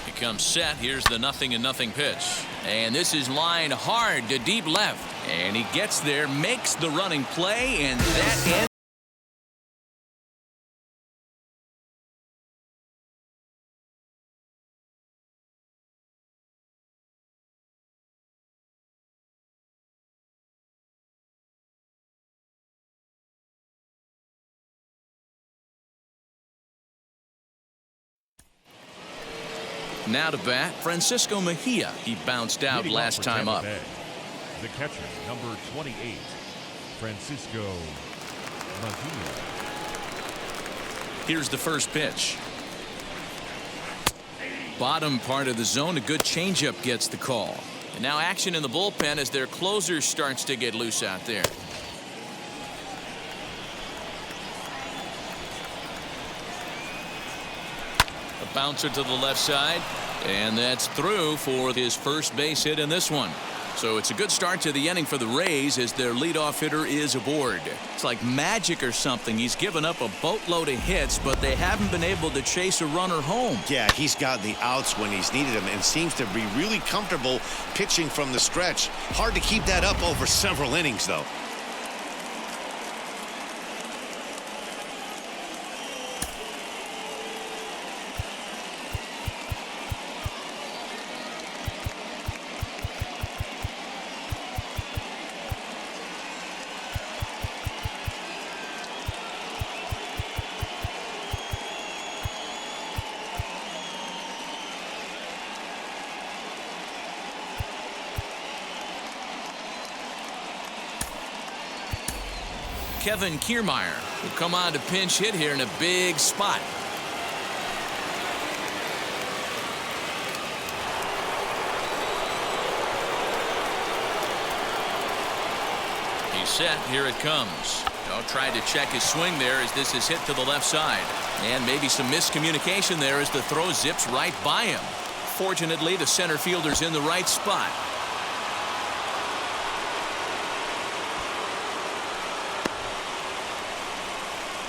He comes set. Here's the 0-0 pitch. And this is lined hard to deep left. And he gets there, makes the running play, and that ends. Now to bat, Francisco Mejia. He bounced out last time up. The catcher, number 28, Francisco Mejia. Here's the first pitch. Bottom part of the zone, a good changeup gets the call. And now action in the bullpen as their closer starts to get loose out there. A bouncer to the left side, and that's through for his first base hit in this one. So it's a good start to the inning for the Rays as their leadoff hitter is aboard. It's like magic or something. He's given up a boatload of hits, but they haven't been able to chase a runner home. Yeah, he's gotten the outs when he's needed them and seems to be really comfortable pitching from the stretch. Hard to keep that up over several innings, though. Kevin Kiermaier will come on to pinch hit here in a big spot. set. Here it comes. Tried to check his swing there as this is hit to the left side. And maybe some miscommunication there as the throw zips right by him. Fortunately, the center fielder's in the right spot.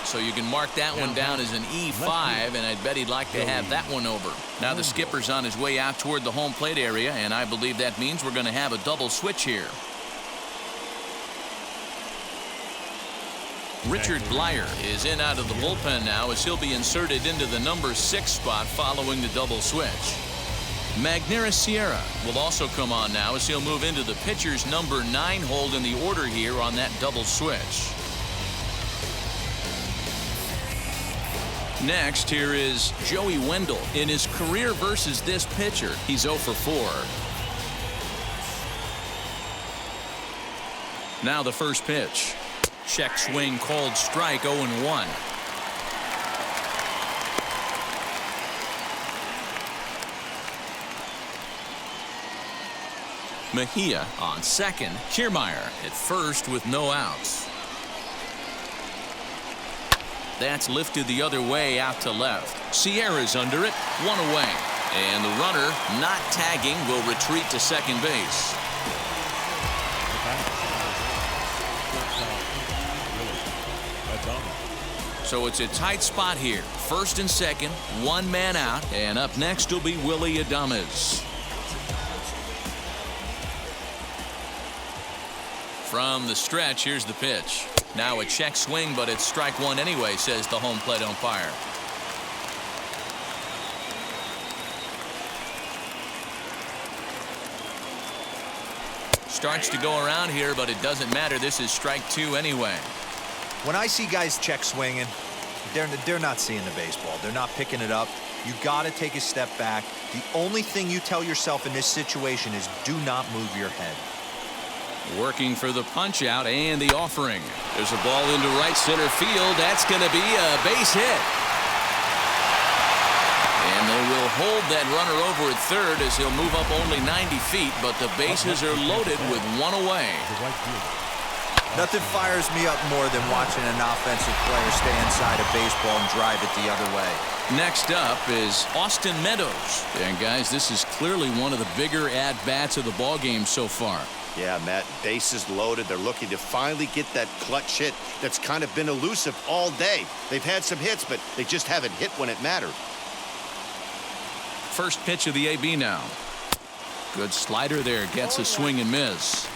So you can mark that one down as an E5, and I'd bet he'd like to have that one over. Now the skipper's on his way out toward the home plate area, and I believe that means we're going to have a double switch here. Richard Blyer is in out of the bullpen now as he'll be inserted into the number 6 spot following the double switch. Magneuris Sierra will also come on now as he'll move into the pitcher's number 9 hold in the order here on that double switch. Next, here is Joey Wendell. In his career versus this pitcher, he's 0 for 4. Now the first pitch. Check swing, called strike, 0-1. Mejia on second. Kiermaier at first with no outs. That's lifted the other way out to left. Sierra's under it, 1 away. And the runner, not tagging, will retreat to second base. So it's a tight spot here. First and second, 1 man out. And up next will be Willy Adames. From the stretch, here's the pitch. Now a check swing, but it's strike 1 anyway, says the home plate umpire. Starts to go around here, but it doesn't matter. This is strike 2 anyway. When I see guys check swinging, they're not seeing the baseball. They're not picking it up. You got to take a step back. The only thing you tell yourself in this situation is do not move your head. Working for the punch out and the offering. There's a ball into right center field. That's going to be a base hit. And they will hold that runner over at third as he'll move up only 90 feet, but the bases are loaded with 1 away. Nothing fires me up more than watching an offensive player stay inside a baseball and drive it the other way. Next up is Austin Meadows. And guys, this is clearly one of the bigger at-bats of the ball game so far. Yeah, Matt, bases loaded. They're looking to finally get that clutch hit that's kind of been elusive all day. They've had some hits, but they just haven't hit when it mattered. First pitch of the AB now. Good slider there. Gets a swing and miss.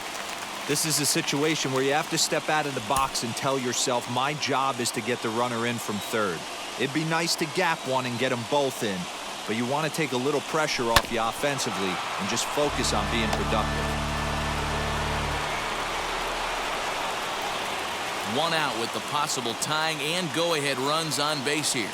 This is a situation where you have to step out of the box and tell yourself, my job is to get the runner in from third. It'd be nice to gap one and get them both in, but you want to take a little pressure off you offensively and just focus on being productive. 1 out with the possible tying and go-ahead runs on base here.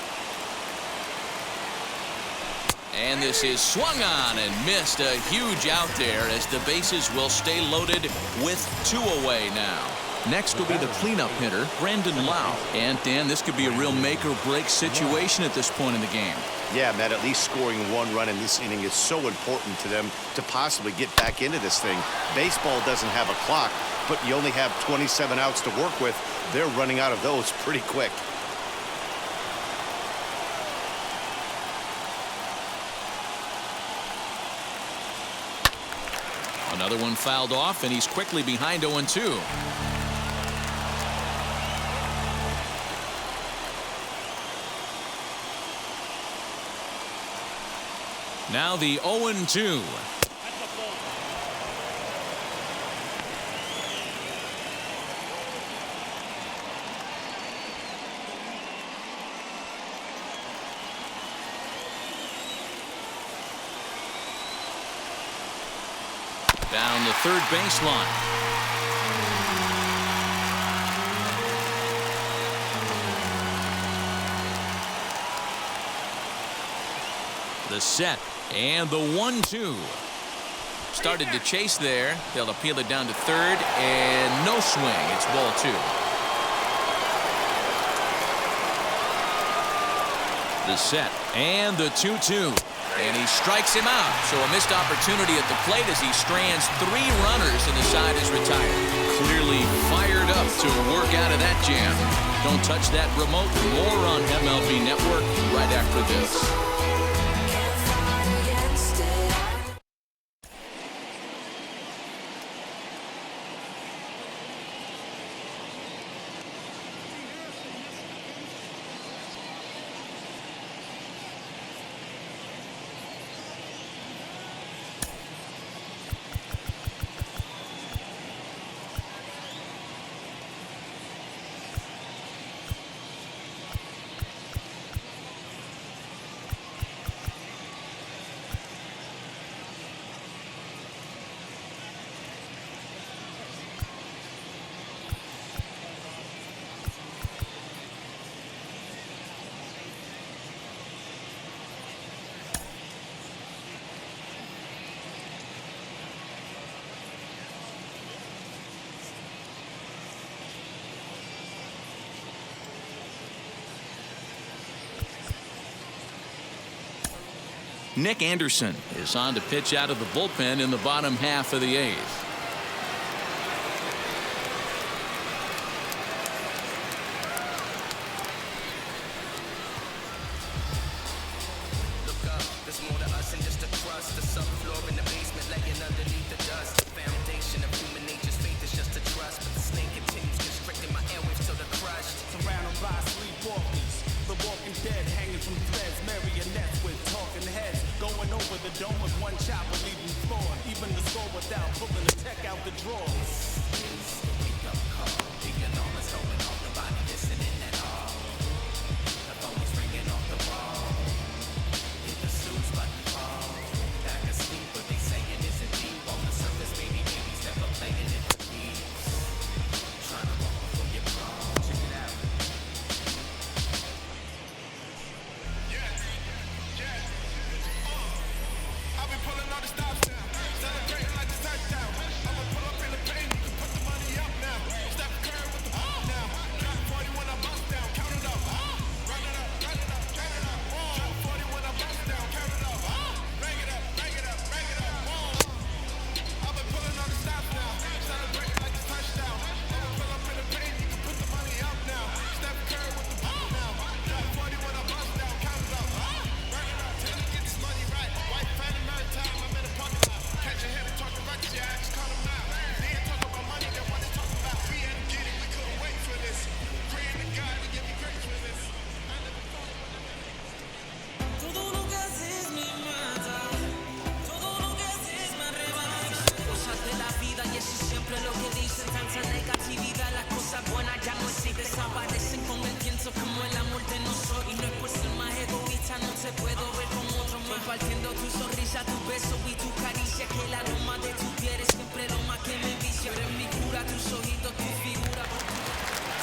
And this is swung on and missed. A huge out there as the bases will stay loaded with 2 away now. Next will be the cleanup hitter, Brandon Lau. And Dan, this could be a real make or break situation at this point in the game. Yeah, Matt, at least scoring 1 run in this inning is so important to them to possibly get back into this thing. Baseball doesn't have a clock, but you only have 27 outs to work with. They're running out of those pretty quick. Another one fouled off, and he's quickly behind 0-2. Now the 0-2. Down the third baseline. The set and the 1-2. Started to chase there. They'll appeal it down to third and no swing. It's ball 2. The set and the 2-2. And he strikes him out. So a missed opportunity at the plate as he strands 3 runners and the side is retired. Clearly fired up to work out of that jam. Don't touch that remote. More on MLB Network right after this. Nick Anderson is on to pitch out of the bullpen in the bottom half of the 8th.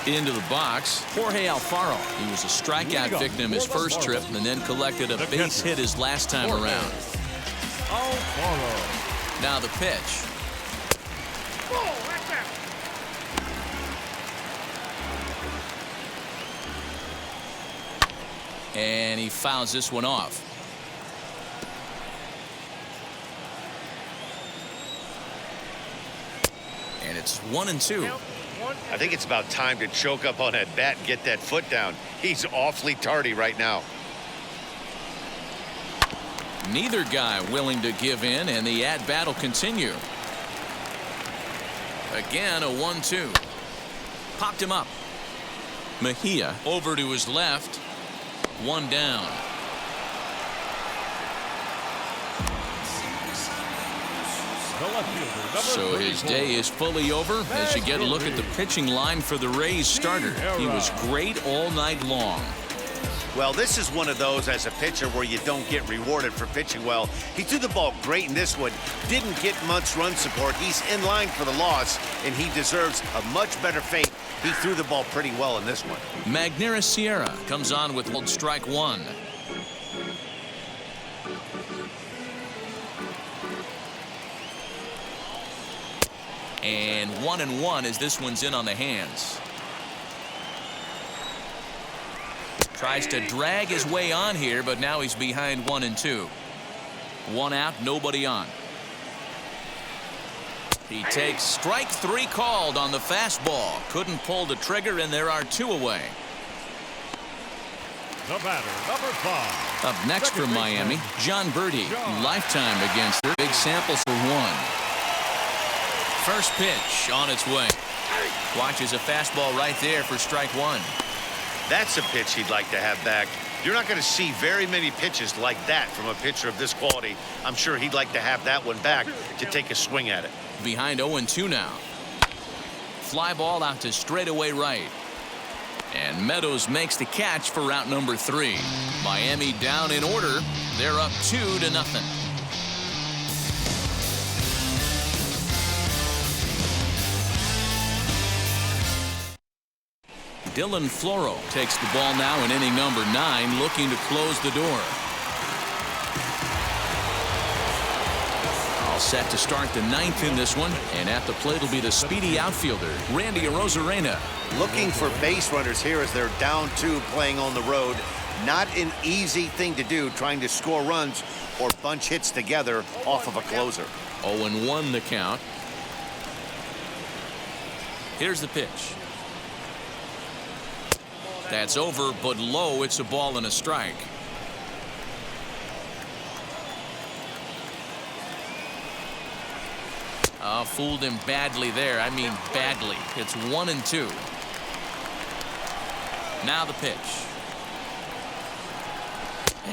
Into the box, Jorge Alfaro. He was a strikeout victim his first trip and then collected a base hit his last time around. Alfaro. Now the pitch. And he fouls this one off. And it's 1-2. I think it's about time to choke up on that bat and get that foot down. He's awfully tardy right now. Neither guy willing to give in, and the at-bat will continue. Again, a 1-2. Popped him up. Mejia over to his left. 1 down. So his day is fully over as you get a look at the pitching line for the Rays starter. He was great all night long. Well, this is one of those as a pitcher where you don't get rewarded for pitching well. He threw the ball great in this one. Didn't get much run support. He's in line for the loss, and he deserves a much better fate. He threw the ball pretty well in this one. Magneuris Sierra comes on with strike 1. And 1-1 as this one's in on the hands. Tries to drag his way on here, but now he's behind 1-2. 1 out, nobody on. He takes strike 3 called on the fastball. Couldn't pull the trigger, and there are 2 away. The batter, number 5. Up next from Miami, John Birdie. Lifetime against their big sample for 1. First pitch on its way. Watches a fastball right there for strike 1. That's a pitch he'd like to have back. You're not going to see very many pitches like that from a pitcher of this quality. I'm sure he'd like to have that one back to take a swing at it. Behind 0-2 now. Fly ball out to straightaway right. And Meadows makes the catch for route number 3. Miami down in order. They're up 2-0. Dylan Floro takes the ball now in inning number 9, looking to close the door. All set to start the 9th in this one, and at the plate will be the speedy outfielder, Randy Arozarena. Looking for base runners here as they're down 2 playing on the road. Not an easy thing to do, trying to score runs or bunch hits together off of a closer. 0-1 the count. Here's the pitch. That's over, but low. It's a ball and a strike. Fooled him badly there. I mean badly. It's 1-2. Now the pitch.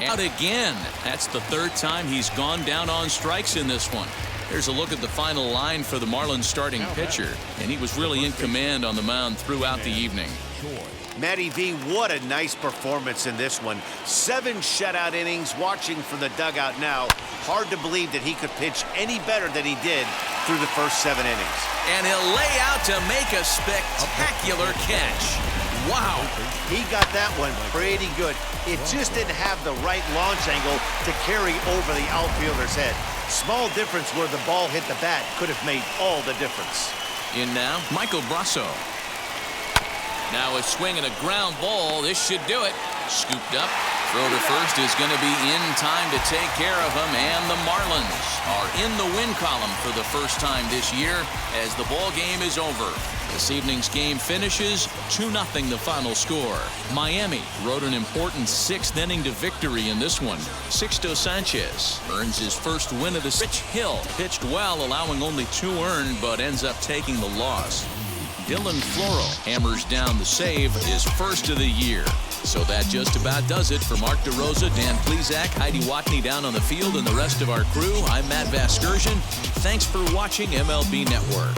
Out again. That's the 3rd time he's gone down on strikes in this one. Here's a look at the final line for the Marlins starting pitcher, and he was really in command on the mound throughout the evening. Matty V, what a nice performance in this one. 7 shutout innings. Watching from the dugout now, hard to believe that he could pitch any better than he did through the first 7 innings. And he'll lay out to make a spectacular catch. Wow. He got that one pretty good. It just didn't have the right launch angle to carry over the outfielder's head. Small difference where the ball hit the bat could have made all the difference. In now, Michael Brasso. Now a swing and a ground ball. This should do it. Scooped up. Throw to first is going to be in time to take care of him. And the Marlins are in the win column for the first time this year as the ball game is over. This evening's game finishes 2-0 the final score. Miami rode an important 6th inning to victory in this one. Sixto Sanchez earns his first win of the Rich Hill pitched well, allowing only 2 earned, but ends up taking the loss. Dylan Floro hammers down the save, his first of the year. So that just about does it. For Mark DeRosa, Dan Plesac, Heidi Watney down on the field, and the rest of our crew, I'm Matt Vasgersian. Thanks for watching MLB Network.